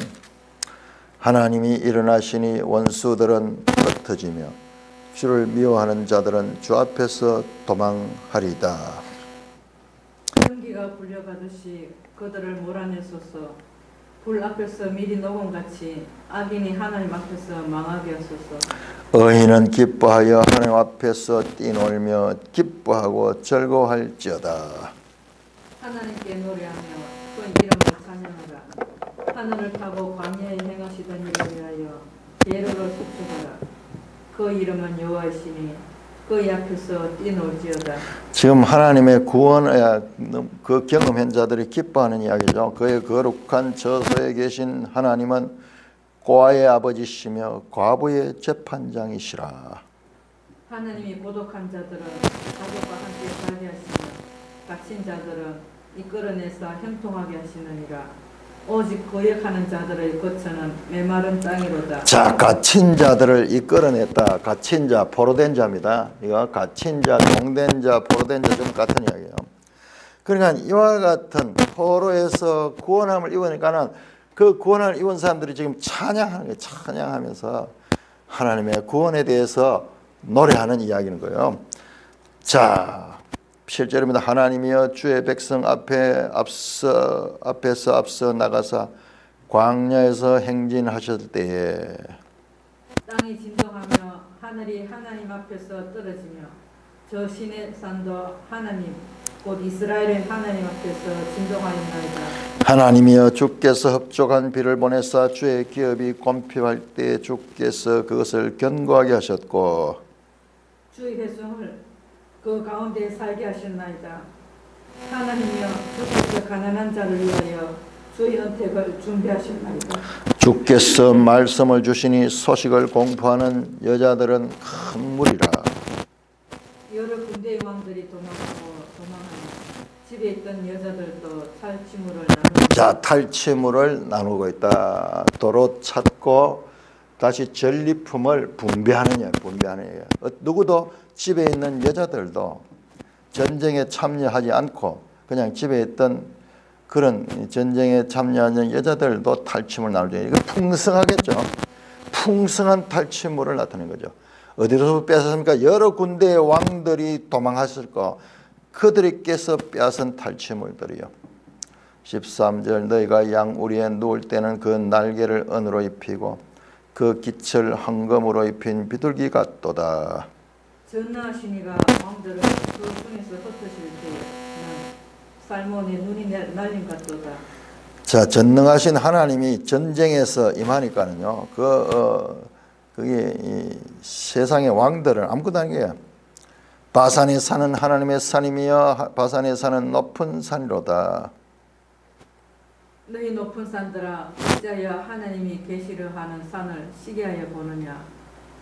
하나님이 일어나시니 원수들은 흩어지며 주를 미워하는 자들은 주 앞에서 도망하리다. 연기가 불려가듯이 그들을 몰아내소서. 불 앞에서 미리 녹음같이 악인이 하나님 앞에서 망하게 하소서. 의인은 기뻐하여 하나님 앞에서 뛰놀며 기뻐하고 즐거워할지어다. 하나님께 노래하며 그 이름을 찬양하라. 하늘을 타고 광야에 행하시던 일을 위하여 예로를 속축하라. 그 이름은 여호와이시니 그의 앞에서 뛰놀지어다. 지금 하나님의 구원의 그 경험한 자들이 기뻐하는 이야기죠. 그의 거룩한 저소에 계신 하나님은 고아의 아버지시며 과부의 재판장이시라. 하나님이 고독한 자들은 가족과 함께 살게 하시며 갇힌 자들은 이끌어내서 형통하게 하시느니라. 오직 거역하는 자들의 거처는 메마른 땅이로다. 자, 갇힌 자들을 이끌어냈다. 갇힌 자, 포로된 자입니다. 이거 갇힌 자, 종된 자, 포로된 자 좀 같은 이야기예요. 그러니까 이와 같은 포로에서 구원함을 입으니까는 그 구원을 입은 사람들이 지금 찬양하는 거예요. 찬양하면서 하나님의 구원에 대해서 노래하는 이야기인 거예요. 자, 7절입니다. 하나님이여 주의 백성 앞에서 앞서 나가사 광야에서 행진하셨을 때에 땅이 진동하며 하늘이 하나님 앞에서 떨어지며 저 시내 산도 하나님 곧 이스라엘의 하나님 앞에서 진동하였나이다. 하나님이여 주께서 흡족한 비를 보내사 주의 기업이 곤핍할 때 주께서 그것을 견고하게 하셨고 주의 회중을 그 가운데 살게 하셨나이다. 하나님이여 주께서 가난한 자를 위하여 주의 은택을 준비하셨나이다. 주께서 말씀을 주시니 소식을 공포하는 여자들은 큰 무리라. 여러 군대의 왕들이 도망하니 집에 있던 여자들도 탈취물을 나누고 자, 탈취물을 나누고 있다. 도로 찾고 다시 전리품을 분배하느냐. 누구도 집에 있는 여자들도 전쟁에 참여하지 않고 그냥 집에 있던 그런 전쟁에 참여하는 여자들도 탈취물 나누죠. 이거 풍성하겠죠. 풍성한 탈취물을 나타낸 거죠. 어디서 뺏었습니까? 여러 군데의 왕들이 도망하실 거 그들께서 빼앗은 탈취물들이요. 13절 너희가 양우리에 누울 때는 그 날개를 은으로 입히고 그 깃을 황금으로 입힌 비둘기 같도다. 전하시니가 왕들을 그 중에서 흩으실 때는 살몬의 눈이 날린 같도다. 자, 전능하신 하나님이 전쟁에서 임하니까는요. 그게 이 세상의 왕들은 아무것도 아니에요. 바산에 사는 하나님의 산이며 바산에 사는 높은 산이로다. 너희 높은 산들아 어찌하여 하나님이 계시려 하는 산을 시기하여 보느냐.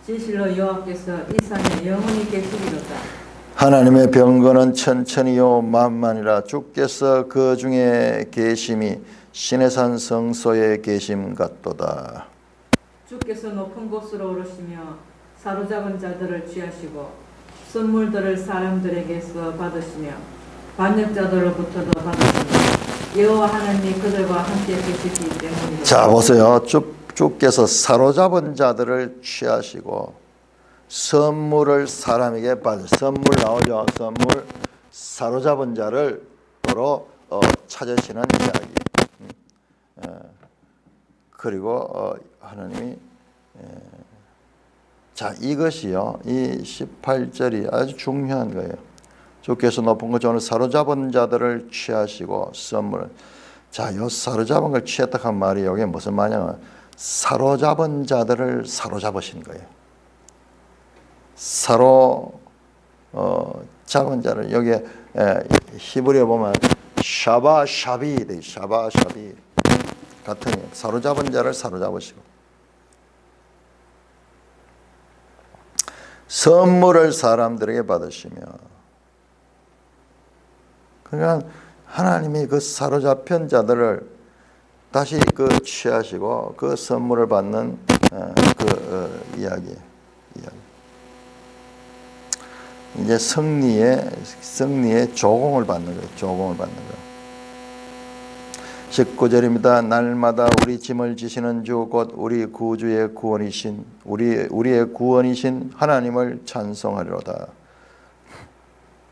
진실로 여호와께서 이 산에 영원히 계시리로다. 하나님의 병거는 천천히요 만만이라. 주께서 그 중에 계심이 시내산 성소에 계심 같도다. 주께서 높은 곳으로 오르시며 사로잡은 자들을 취하시고 선물들을 사람들에게서 받으시며 반역자들로부터도 받으시며 여호와 하나님이 그들과 함께 계시기 때문이다. 자 보세요. 주께서 사로잡은 자들을 취하시고 선물을 사람에게 받으. 선물 나오죠. 선물. 사로잡은 자를 도로 찾으시는 이야기. 그리고 하나님이 자 이것이요. 이 18절이 아주 중요한 거예요. 주께서 높은 곳 오늘 사로잡은 자들을 취하시고 선물. 자, 요 사로잡은 걸 취했다 한 말이 여기 무슨 말이냐면 사로잡은 자들을 사로잡으신 거예요. 잡은 자를 여기에 히브리어 보면 샤바샤비 돼. 샤바샤비 같은 사로잡은 자를 사로잡으시고 선물을 사람들에게 받으시며 그러니까 하나님이 그 사로잡힌 자들을 다시 취하시고 그 선물을 받는 이야기. 이제 승리의 조공을 받는 거예요. 조공을 받는 거예요. 19절입니다. 날마다 우리 짐을 지시는 주 곧 우리 구주의 구원이신 우리의 구원이신 하나님을 찬송하리로다.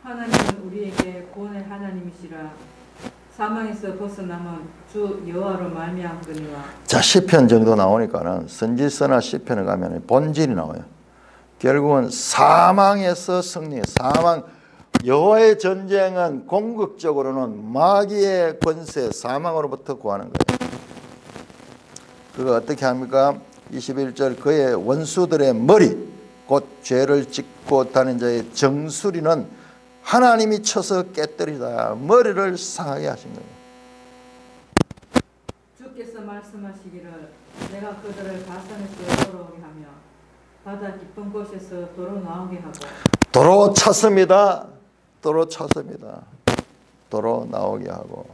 하나님은 우리에게 구원의 하나님이시라. 사망에서 벗어남은 주 여호와로 말미암거니와. 자 시편 정도 나오니까는 선지서나 시편에 가면 본질이 나와요. 결국은 사망에서 승리. 사망 여호와의 전쟁은 궁극적으로는 마귀의 권세 사망으로부터 구하는 거예요. 그거 어떻게 합니까? 21절 그의 원수들의 머리 곧 죄를 짓고 다닌 자의 정수리는 하나님이 쳐서 깨뜨리다 머리를 상하게 하신 거예요. 주께서 말씀하시기를 내가 그들을 바산에서 돌아오게 하며 바다 깊은 곳에서 도로 나오게 하고. 도로 찼습니다. 도로 찼습니다. 도로 나오게 하고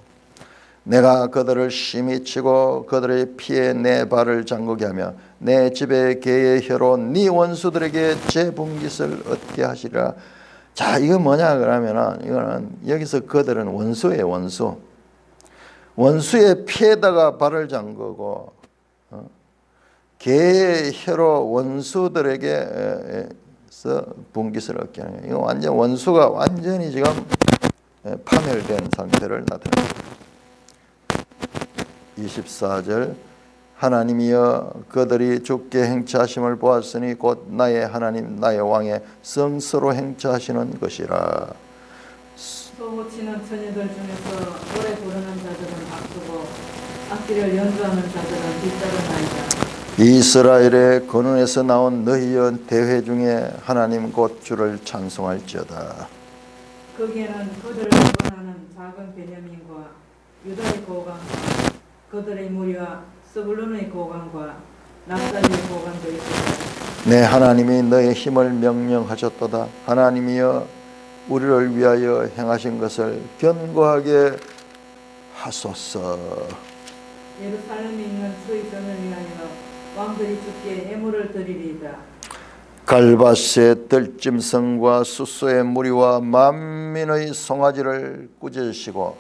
내가 그들을 심히 치고 그들의 피에 내 발을 잠그게 하며 내 집에 개의 혀로 네 원수들에게 재분깃을 얻게 하시리라. 자 이거 뭐냐 그러면은 이거는 여기서 그들은 원수예요. 원수. 원수의 피에다가 발을 잠그고 개의 혀로 원수들에게서 분깃을 얻게 하는 거예요. 이거 완전 원수가 완전히 지금 파멸된 상태를 나타냅니다. 24절 하나님이여 그들이 주께 행차하심을 보았으니 곧 나의 하나님 나의 왕의 성서로 행차하시는 것이라. 소고치는 처녀들 중에서 노래 부르는 자들은 앞서고 악기를 연주하는 자들은 뒤따르나이다. 이스라엘의 근원에서 나온 너희여 대회 중에 하나님 곧 주를 찬송할지어다. 거기에는 그들을 구원하는 작은 베냐민과 유다의 고관과 그들의 무리와 스불론의 고관과 납달리의 고관도 있었다. 내 하나님이 너의 힘을 명령하셨도다. 하나님이여 우리를 위하여 행하신 것을 견고하게 하소서. 예루살렘에 있는 주의 전을 위하여 왕들이 주께 예물을 드리리이다. 갈바스의 들짐승과 숫소의 무리와 만민의 송아지를 꾸짖으시고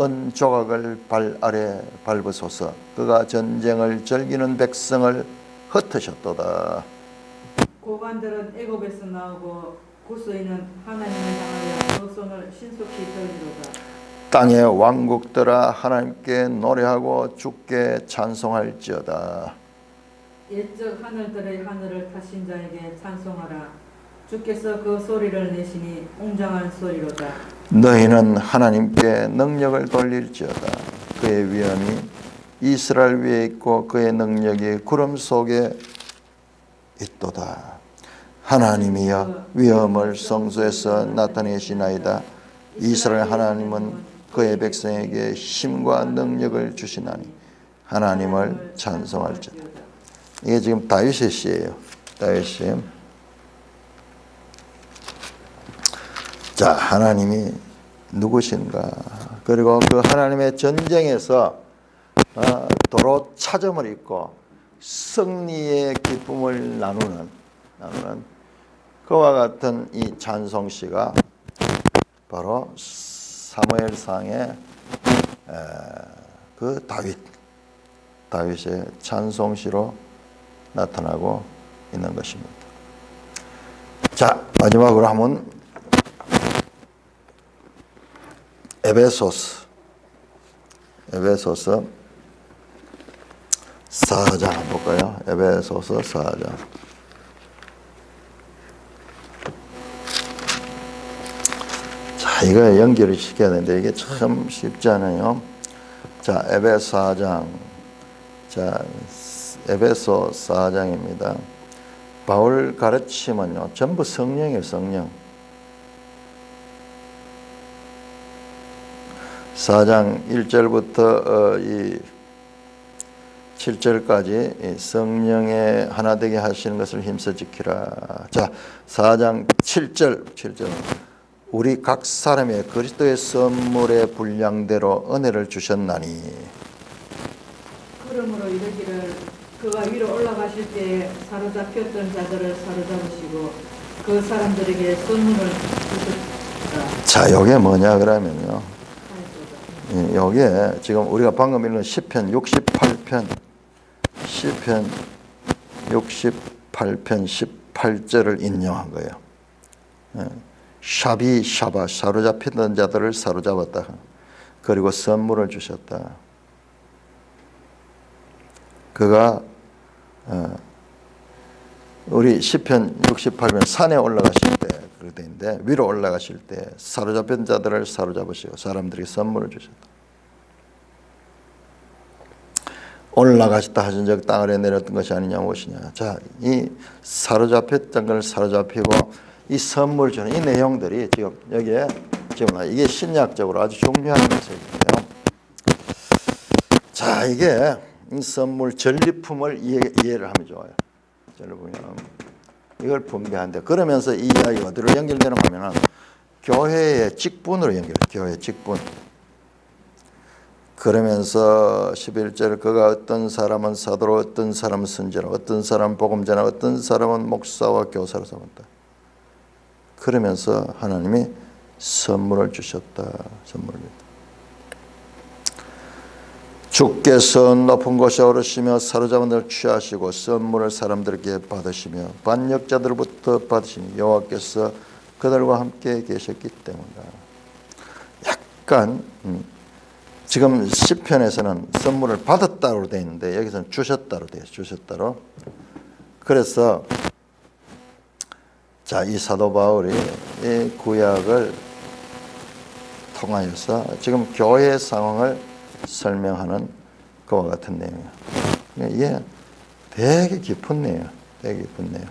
은조각을 발 아래 밟으소서. 그가 전쟁을 즐기는 백성을 흩으셨도다. 고관들은 애굽에서 나오고 구스인은 하나님을 향하여 그 손을 신속히 들리로다. 땅의 왕국들아 하나님께 노래하고 주께 찬송할지어다. 옛적 하늘들의 하늘을 타신 자에게 찬송하라. 주께서 그 소리를 내시니 웅장한 소리로다. 너희는 하나님께 능력을 돌릴지어다. 그의 위엄이 이스라엘 위에 있고 그의 능력이 구름 속에 있도다. 하나님이여 위엄을 성소에서 나타내시나이다. 이스라엘 하나님은 그의 백성에게 힘과 능력을 주시나니 하나님을 찬송할지어다. 이게 지금 다윗의 시예요. 다윗이. 자, 하나님이 누구신가? 그리고 그 하나님의 전쟁에서 도로 차점을 잇고 승리의 기쁨을 나누는, 그와 같은 이 찬송시가 바로 사무엘상의 그 다윗의 찬송시로 나타나고 있는 것입니다. 자, 마지막으로 한번 에베소서 4장 볼까요? 에베소서 4장. 자, 이거 연결을 시켜야 되는데 이게 참 쉽지 않아요. 자, 에베소 4장. 자, 에베소 4장입니다. 바울 가르침은요, 전부 성령이에요, 성령. 4장 1절부터 이 7절까지 성령의 하나 되게 하시는 것을 힘써 지키라. 자, 4장 7절. 우리 각 사람의 그리스도의 선물의 분량대로 은혜를 주셨나니. 그러므로 이르기를 그가 위로 올라가실 때에 사로잡혔던 자들을 사로잡으시고 그 사람들에게 선물을 주셨다. 자, 이게 뭐냐 그러면요. 여기에 지금 우리가 방금 읽은 시편 68편 18절 인용한 거예요. 샤바 사로잡히던 자들을 사로잡았다. 그리고 선물을 주셨다. 그가 우리 시편 68편 산에 올라가실 때 그렇게 되는데 위로 올라가실 때 사로잡힌 자들을 사로잡으시고 사람들에게 선물을 주셨다. 올라가셨다 하신 적 땅 아래 내렸던 것이 아니냐 무엇이냐. 자, 이 사로잡혔던 걸 사로잡히고 이 선물 주는 이 내용들이 지금 여기에 지금 이게 신약적으로 아주 중요한 메시지예요. 자, 이게 이 선물 전리품을 이해를 하면 좋아요. 전리품이면 이걸 분배한대. 그러면서 이 이야기가 어디로 연결되는 거냐면 교회의 직분으로 연결해요. 교회의 직분. 그러면서 11절 그가 어떤 사람은 사도로 어떤 사람은 선지자로 어떤 사람은 복음자나 어떤 사람은 목사와 교사로 삼았다. 그러면서 하나님이 선물을 주셨다. 선물을 줬다. 주께서 높은 곳에 오르시며 사로잡은 자를 취하시고 선물을 사람들에게 받으시며 반역자들로부터 받으시니 여호와께서 그들과 함께 계셨기 때문이다. 약간 지금 시편에서는 선물을 받았다로 되어 있는데 여기서는 주셨다로 되어 있어요. 주셨다로. 그래서 자, 이 사도 바울이 이 구약을 통하여서 지금 교회의 상황을 설명하는 그와 같은 내용이에요. 이게 되게 깊은 내용, 되게 깊은 내용.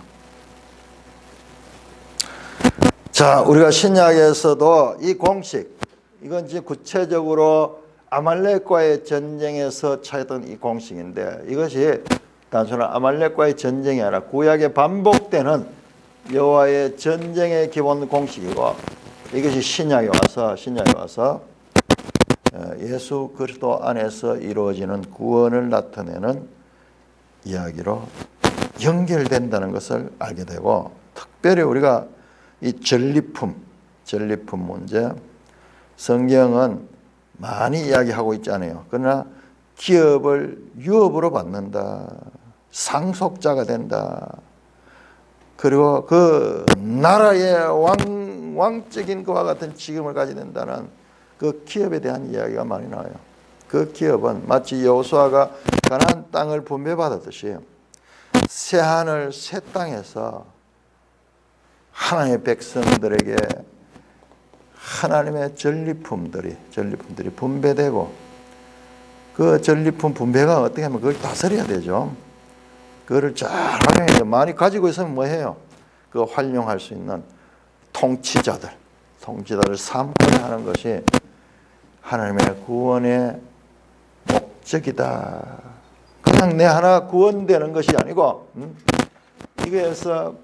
자, 우리가 신약에서도 이 공식, 이건 이제 구체적으로 아말렉과의 전쟁에서 찾았던 이 공식인데 이것이 단순한 아말렉과의 전쟁이 아니라 구약에 반복되는 여호와의 전쟁의 기본 공식이고 이것이 신약에 와서 예수 그리스도 안에서 이루어지는 구원을 나타내는 이야기로 연결된다는 것을 알게 되고 특별히 우리가 이 전리품 문제 성경은 많이 이야기하고 있잖아요. 그러나 기업을 유업으로 받는다. 상속자가 된다. 그리고 그 나라의 왕적인 그와 같은 직임을 가지게 된다는 그 기업에 대한 이야기가 많이 나와요. 그 기업은 마치 여호수아가 가나안 땅을 분배받았듯이 새 하늘 새 땅에서 하나님의 백성들에게 하나님의 전리품들이 분배되고 그 전리품 분배가 어떻게 하면 그걸 다스려야 되죠. 그거를 잘 활용해서 많이 가지고 있으면 뭐해요? 그 활용할 수 있는 통치자들을 삼고자 하는 것이 하나님의 구원의 목적이다. 그냥 내 하나 구원되는 것이 아니고 이거에서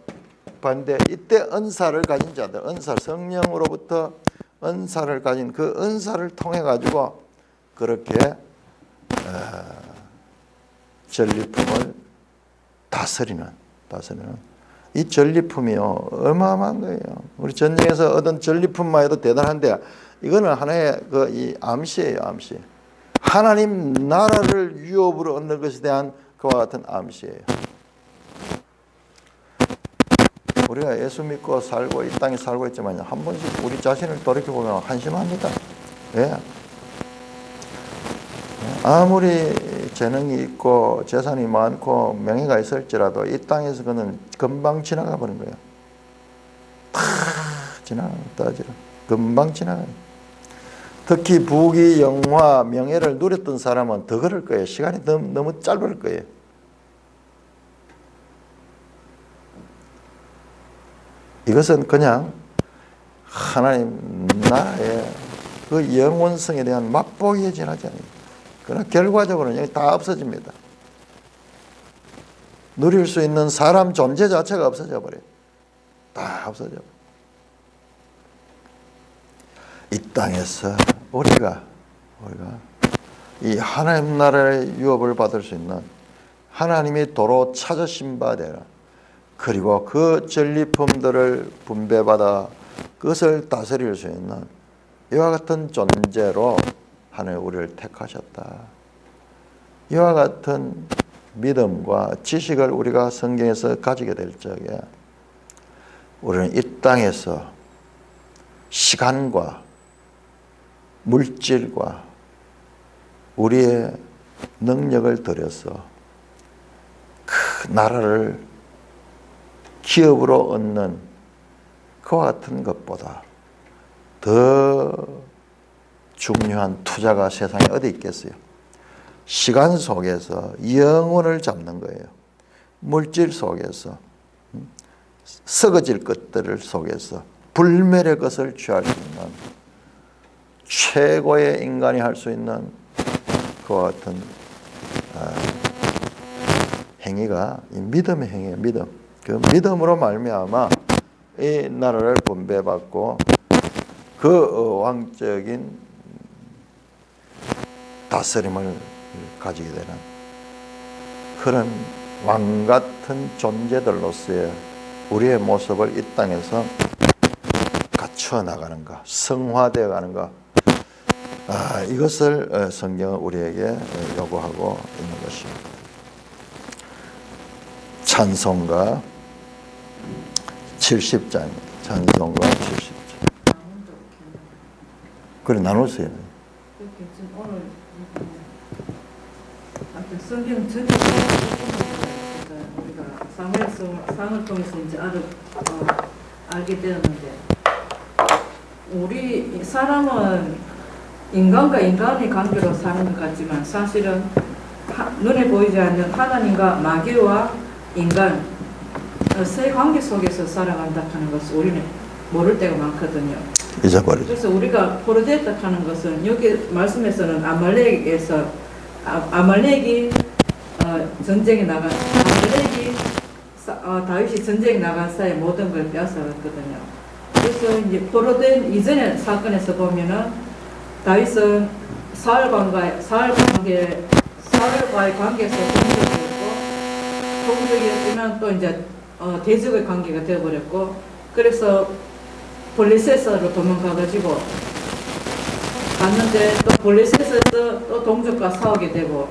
반대 이때 은사를 가진 자들, 성령으로부터 은사를 가진 그 은사를 통해 가지고 그렇게 전리품을 다스리는 이 전리품이요 어마어마한 거예요. 우리 전쟁에서 얻은 전리품만 해도 대단한데 이거는 하나의 이 암시예요. 암시. 하나님 나라를 유업으로 얻는 것에 대한 그와 같은 암시예요. 우리가 예수 믿고 살고 이 땅에 살고 있지만 한 번씩 우리 자신을 돌이켜보면 한심합니다. 왜? 아무리 재능이 있고 재산이 많고 명예가 있을지라도 이 땅에서 그는 금방 지나가 버린 거예요. 다 지나가요. 금방 지나가요. 특히 부귀 영화 명예를 누렸던 사람은 더 그럴 거예요. 시간이 너무 짧을 거예요. 이것은 그냥 하나님 나라의 그 영원성에 대한 맛보기에 지나지 않습니다. 그러나 결과적으로는 여기 다 없어집니다. 누릴 수 있는 사람 존재 자체가 없어져 버려요. 다 없어져 버려요. 이 땅에서 우리가 이 하나님 나라의 유업을 받을 수 있는 하나님이 도로 찾으신 바 되라. 그리고 그 전리품들을 분배받아 그것을 다스릴 수 있는 이와 같은 존재로 하나님 우리를 택하셨다. 이와 같은 믿음과 지식을 우리가 성경에서 가지게 될 적에 우리는 이 땅에서 시간과 물질과 우리의 능력을 들여서 그 나라를 기업으로 얻는 그와 같은 것보다 더 중요한 투자가 세상에 어디 있겠어요? 시간 속에서 영혼을 잡는 거예요. 물질 속에서 썩어질 것들을 속에서 불멸의 것을 취할 수 있는 최고의 인간이 할 수 있는 그와 같은 행위가 이 믿음의 행위예요. 믿음. 그 믿음으로 말미암아 이 나라를 분배받고 그 왕적인 다스림을 가지게 되는 그런 왕 같은 존재들로서의 우리의 모습을 이 땅에서 갖춰 나가는가, 성화되어 가는가, 이것을 성경은 우리에게 요구하고 있는 것입니다. 찬송가 70장입니다. 찬송가 70장. 그래 나눴어요. 오늘 성경 전체 우리가 사무엘상을 통해서 이제 알게 되었는데, 우리 사람은 인간과 인간의 관계로 사는 것 같지만 사실은 눈에 보이지 않는 하나님과 마귀와 인간 세 관계 속에서 살아간다 하는 것을 우리는 모를 때가 많거든요. 잊어버리죠. 그래서 우리가 포로되었다 하는 것은 여기 말씀에서는 아말렉이 전쟁에 나간 아말렉이 다윗이 전쟁에 나간 사이에 모든 걸 빼앗아갔거든요. 그래서 이제 포로된 이전의 사건에서 보면은 다윗은 사울과의 관계에서 동족이었지만 또 이제 대적의 관계가 되어버렸고, 그래서 블레셋으로 도망가가지고 갔는데 또 블레셋에서 또 동족과 싸우게 되고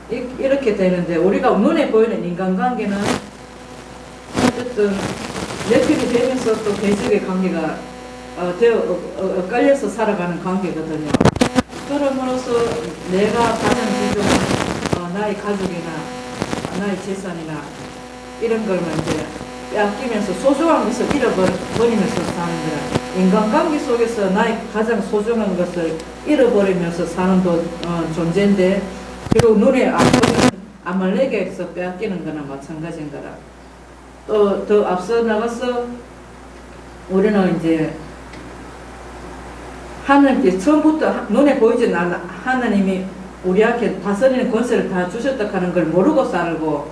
이렇게 되는데, 우리가 눈에 보이는 인간관계는 어쨌든 lep입이 되면서 또 대적의 관계가 엇갈려서 살아가는 관계거든요. 그럼으로써 내가 가장 귀중한 나의 가족이나 나의 재산이나 이런 걸 이제 빼앗기면서 소중한 것을 잃어버리면서 사는 거라. 인간관계 속에서 나의 가장 소중한 것을 잃어버리면서 사는 존재인데, 그리고 눈에 안 보이는 아말렉에서 빼앗기는 거나 마찬가지인 거라. 또 더 앞서 나가서 우리는 이제 하나님께 처음부터 눈에 보이지 않는 하나님이 우리에게 다스리는 권세를 다 주셨다 하는 걸 모르고 살고,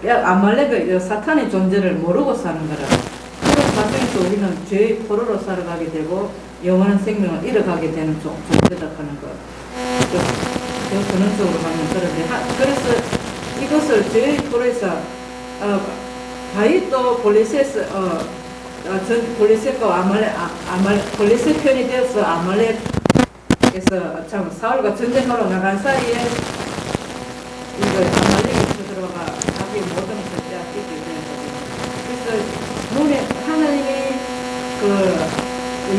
아말렉의 사탄의 존재를 모르고 사는 거라. 그런 과정에서 우리는 죄의 포로로 살아가게 되고 영원한 생명을 잃어가게 되는 존재다 하는 것. 더 근원적으로 가면 그런데, 그래서 이것을 죄의 포로에서 다윗도 블레셋 전 블레셋과 블레셋 편이 되어서 아말렉에서 참 사울과 전쟁하러 나간 사이에 이거 아말렉이 쳐들어가 자기 모든 것을 빼앗기게 되었거든요. 그래서 눈에 하나님이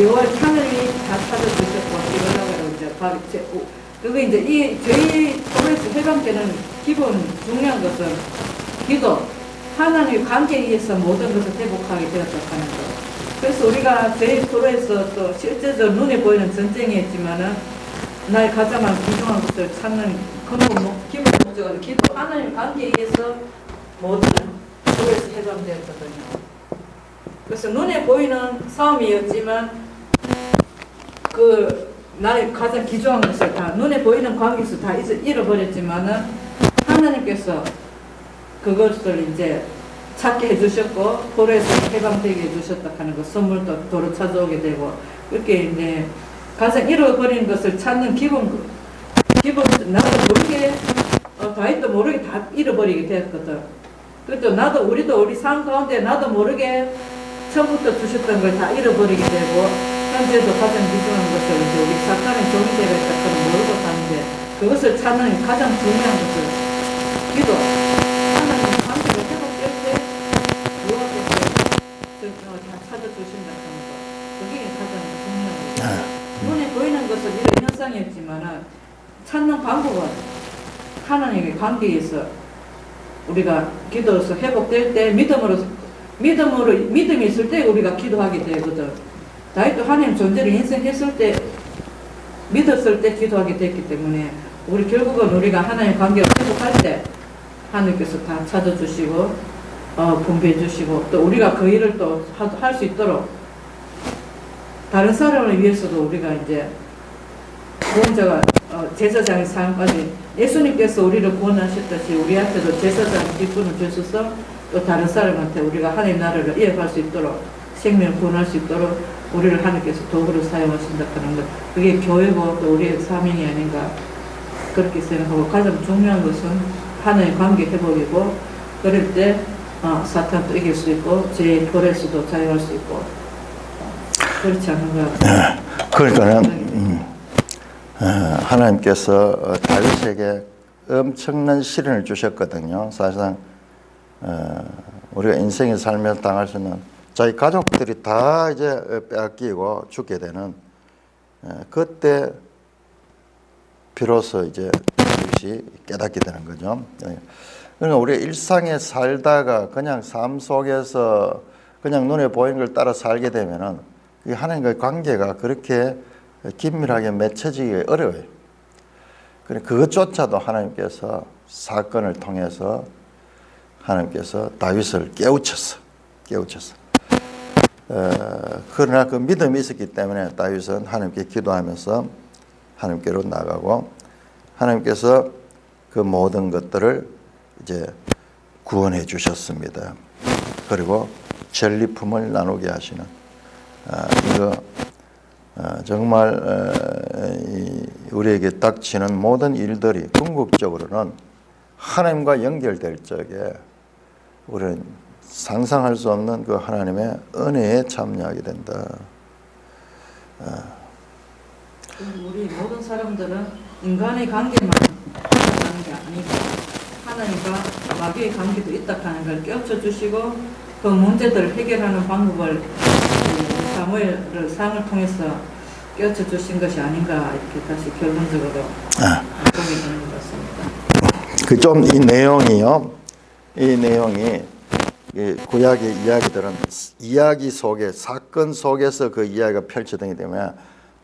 여호와 하나님이 다 찾아주셨고 이러다가 이제 그게 이제 이 저희 토레스 해방되는 기본 중요한 것은 기도, 하나님의 관계에 의해서 모든 것을 회복하게 되었다는 것. 그래서 우리가 저희 토레에서 또 실제적으로 눈에 보이는 전쟁이 있지만은 나의 가장 귀중한 것을 찾는 기본 목적은 기도, 하나님의 관계에 의해서 모든 토레스 해방되었거든요. 그래서 눈에 보이는 싸움이었지만 나의 가장 귀중한 것을 다 눈에 보이는 관계에서 다 잃어버렸지만은 하나님께서 그것을 이제 찾게 해주셨고 도로에서 해방되게 해주셨다 하는 것, 선물도 도로 찾아오게 되고 그렇게 이제 가장 잃어버린 것을 찾는 기본 나도 모르게 다윗도 모르게 다 잃어버리게 되었거든. 그래도 우리도 우리 삶 가운데 나도 모르게 처음부터 주셨던 걸 다 잃어버리게 되고 현재도 가장 귀중한 것을 이제 우리 사탄의 종이되가 있다고는 모르고 사는데 그것을 찾는 가장 중요한 것을 기도, 하나님 관계가 회복될 때 주 앞에서 다 찾아주신다는 것, 그게 가장 중요한 거죠. 눈에 보이는 것은 이런 현상이었지만 찾는 방법은 하나님의 관계에서 우리가 기도해서 회복될 때 믿음이 있을 때 우리가 기도하게 되거든. 다윗도 하나님 존재를 인정했을 때, 믿었을 때 기도하게 됐기 때문에 우리 결국은 우리가 하나님 관계를 회복할 때 하나님께서 다 찾아주시고 분배해 주시고 또 우리가 그 일을 또 할 수 있도록 다른 사람을 위해서도 우리가 이제 구원자가 제사장의 삶까지 예수님께서 우리를 구원하셨듯이 우리한테도 제사장의 기쁨을 주셔서 또 다른 사람한테 우리가 하나님 나라를 이어갈 수 있도록 생명을 구원할 수 있도록 우리를 하나님께서 도구로 사용하신다는 것, 그게 교회고 또 우리의 사명이 아닌가 그렇게 생각하고 가장 중요한 것은 하나님 관계 회복이고 그럴 때 사탄도 이길 수 있고 제 도레스도 사용할 수 있고 그렇지 않은가. 그러니까는 하나님께서 다윗에게 엄청난 시련을 주셨거든요. 사실상 우리가 인생의 삶에서 당할 수 있는 자기 가족들이 다 이제 빼앗기고 죽게 되는 그때 비로소 이제 다윗이 깨닫게 되는 거죠. 그러니까 우리 일상에 살다가 그냥 삶 속에서 그냥 눈에 보이는 걸 따라 살게 되면은 하나님과의 관계가 그렇게 긴밀하게 맺혀지기 어려워요. 그것조차도 하나님께서 사건을 통해서 하나님께서 다윗을 깨우쳤어. 그러나 그 믿음이 있었기 때문에 다윗은 하나님께 기도하면서 하나님께로 나가고 하나님께서 그 모든 것들을 이제 구원해 주셨습니다. 그리고 전리품을 나누게 하시는 이거 정말 우리에게 닥치는 모든 일들이 궁극적으로는 하나님과 연결될 적에 우리는 상상할 수 없는 그 하나님의 은혜에 참여하게 된다. 우리 모든 사람들은 인간의 관계만 하는 게 아니고 하나님과 마귀의 관계도 있다 하는 걸 깨우쳐 주시고 그 문제들을 해결하는 방법을 사무엘 상을 통해서 깨우쳐 주신 것이 아닌가 이렇게 다시 결론적으로 보게 되는 것 같습니다. 그 좀 이 내용이 구약의 이야기들은 이야기 속에 사건 속에서 그 이야기가 펼쳐지게 되면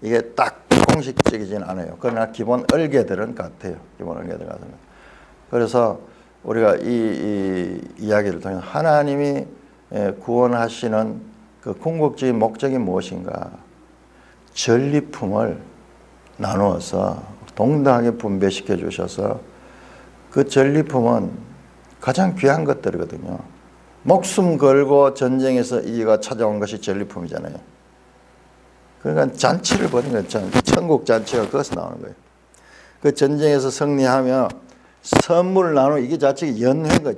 이게 딱 공식적이진 않아요. 그러나 기본 얼개들은 같아요. 기본 얼개들 같습니다. 그래서 우리가 이 이야기를 통해서 하나님이 구원하시는 그 궁극적인 목적이 무엇인가? 전리품을 나누어서 동등하게 분배시켜 주셔서 그 전리품은 가장 귀한 것들이거든요. 목숨 걸고 전쟁에서 이가 찾아온 것이 전리품이잖아요. 그러니까 잔치를 벌인 거예요. 천국 잔치가 거기서 나오는 거예요. 그 전쟁에서 승리하며 선물을 나누는 이게 자체가 연회인 거예요.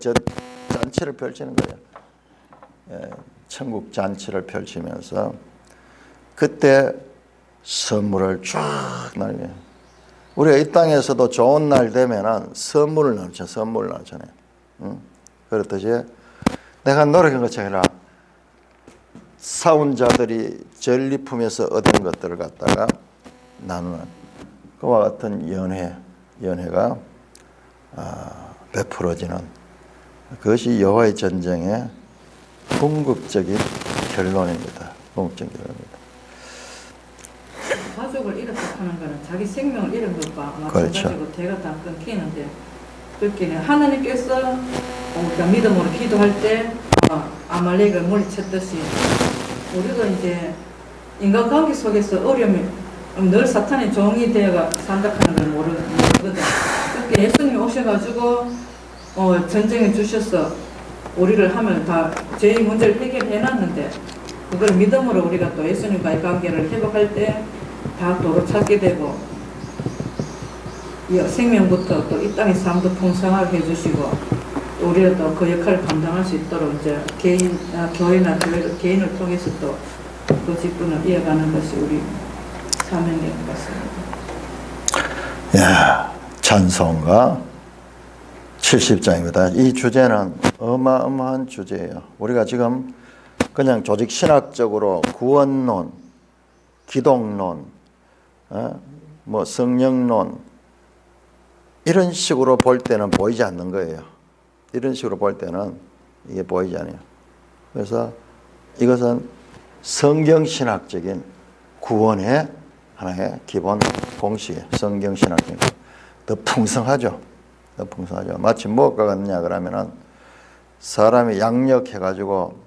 잔치를 펼치는 거예요. 천국 잔치를 펼치면서 그때 선물을 쫙 날려. 우리가 이 땅에서도 좋은 날 되면은 선물을 나누잖아요. 응? 그렇듯이 내가 노력한 것처럼 해라. 사온 자들이 전리품에서 얻은 것들을 갖다가 나누는 그와 같은 연회가 베풀어지는 그것이 여호와의 전쟁의 궁극적인 결론입니다. 궁극적인 결론입니다. 가족을 잃었다 하는 거는 자기 생명을 잃은 것과 그렇죠. 마찬가지고 대가 다 끊기는데 그렇게 하나님께서 우리가 믿음으로 기도할 때 아말렉을 물리쳤듯이 우리도 이제 인간관계 속에서 어려움이 늘 사탄의 종이 되어가 산다 하는 걸 모르거든. 그렇게 예수님이 오셔가지고 전쟁에 주셔서 우리를 하면 다 죄의 문제를 해결해놨는데 그걸 믿음으로 우리가 또 예수님과의 관계를 회복할 때 다 도로 찾게 되고 생명부터 또 이 땅의 삶도 풍성하게 해주시고 우리가 또 그 역할을 감당할 수 있도록 이제 교회나 개인을 통해서 또 그 직분을 이어가는 것이 우리 사명인 것 같습니다. 찬송가 70장입니다. 이 주제는 어마어마한 주제예요. 우리가 지금 그냥 조직 신학적으로 구원론, 기독론, 뭐 성령론 이런 식으로 볼 때는 보이지 않는 거예요. 이런 식으로 볼 때는 이게 보이지 않아요. 그래서 이것은 성경신학적인 구원의 하나의 기본 공식이에요. 성경신학적인 더 풍성하죠. 더 풍성하죠. 마치 뭐가 같느냐 그러면은 사람이 양력해가지고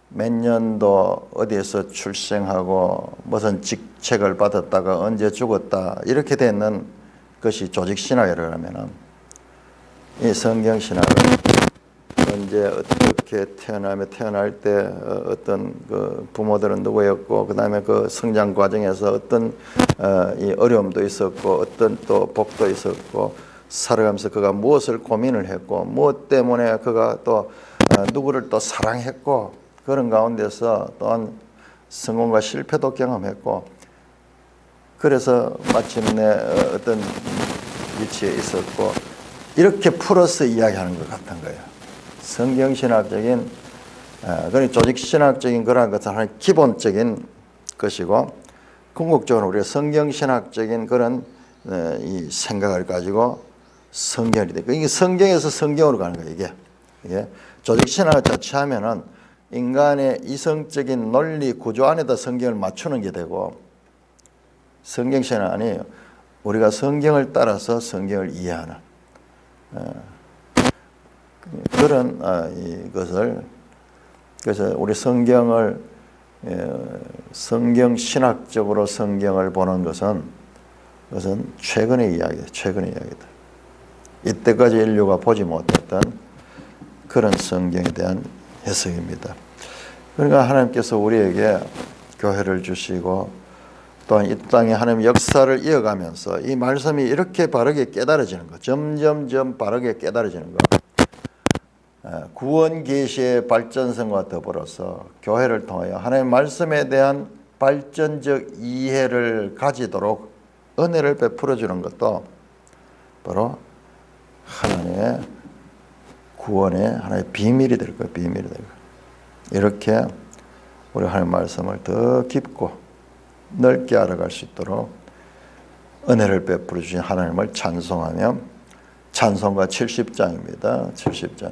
몇 년도 어디에서 출생하고 무슨 직책을 받았다가 언제 죽었다 이렇게 되는 것이 조직신학이라고 하면은 이 성경신학은 언제 어떻게 태어날 때 어떤 그 부모들은 누구였고 그 다음에 그 성장 과정에서 어떤 이 어려움도 있었고 어떤 또 복도 있었고 살아가면서 그가 무엇을 고민을 했고 무엇 때문에 그가 또 누구를 또 사랑했고 그런 가운데서 또한 성공과 실패도 경험했고 그래서 마침내 어떤 위치에 있었고 이렇게 풀어서 이야기하는 것 같은 거예요. 성경신학적인 그런 조직신학적인 그런 것은 하나의 기본적인 것이고 궁극적으로 우리가 성경신학적인 그런 이 생각을 가지고 성경이 돼. 이게 성경에서 성경으로 가는 거예요. 이게 조직신학을 자체하면은 인간의 이성적인 논리 구조 안에다 성경을 맞추는 게 되고 성경신학 아니에요. 우리가 성경을 따라서 성경을 이해하는 그런 이것을 그래서 우리 성경을 성경신학적으로 성경을 보는 것은 그것은 최근의 이야기다. 최근의 이야기다. 이때까지 인류가 보지 못했던 그런 성경에 대한 해석입니다. 그러니까 하나님께서 우리에게 교회를 주시고 또한 이 땅에 하나님의 역사를 이어가면서 이 말씀이 이렇게 바르게 깨달아지는 것, 점점점 바르게 깨달아지는 것, 구원 계시의 발전성과 더불어서 교회를 통하여 하나님의 말씀에 대한 발전적 이해를 가지도록 은혜를 베풀어 주는 것도 바로 하나님의 구원의 하나의 비밀이 될 거예요. 비밀이 될 거예요. 이렇게 우리 하나님의 말씀을 더 깊고 넓게 알아갈 수 있도록 은혜를 베풀어 주신 하나님을 찬송하며 찬송가 70장입니다. 70장.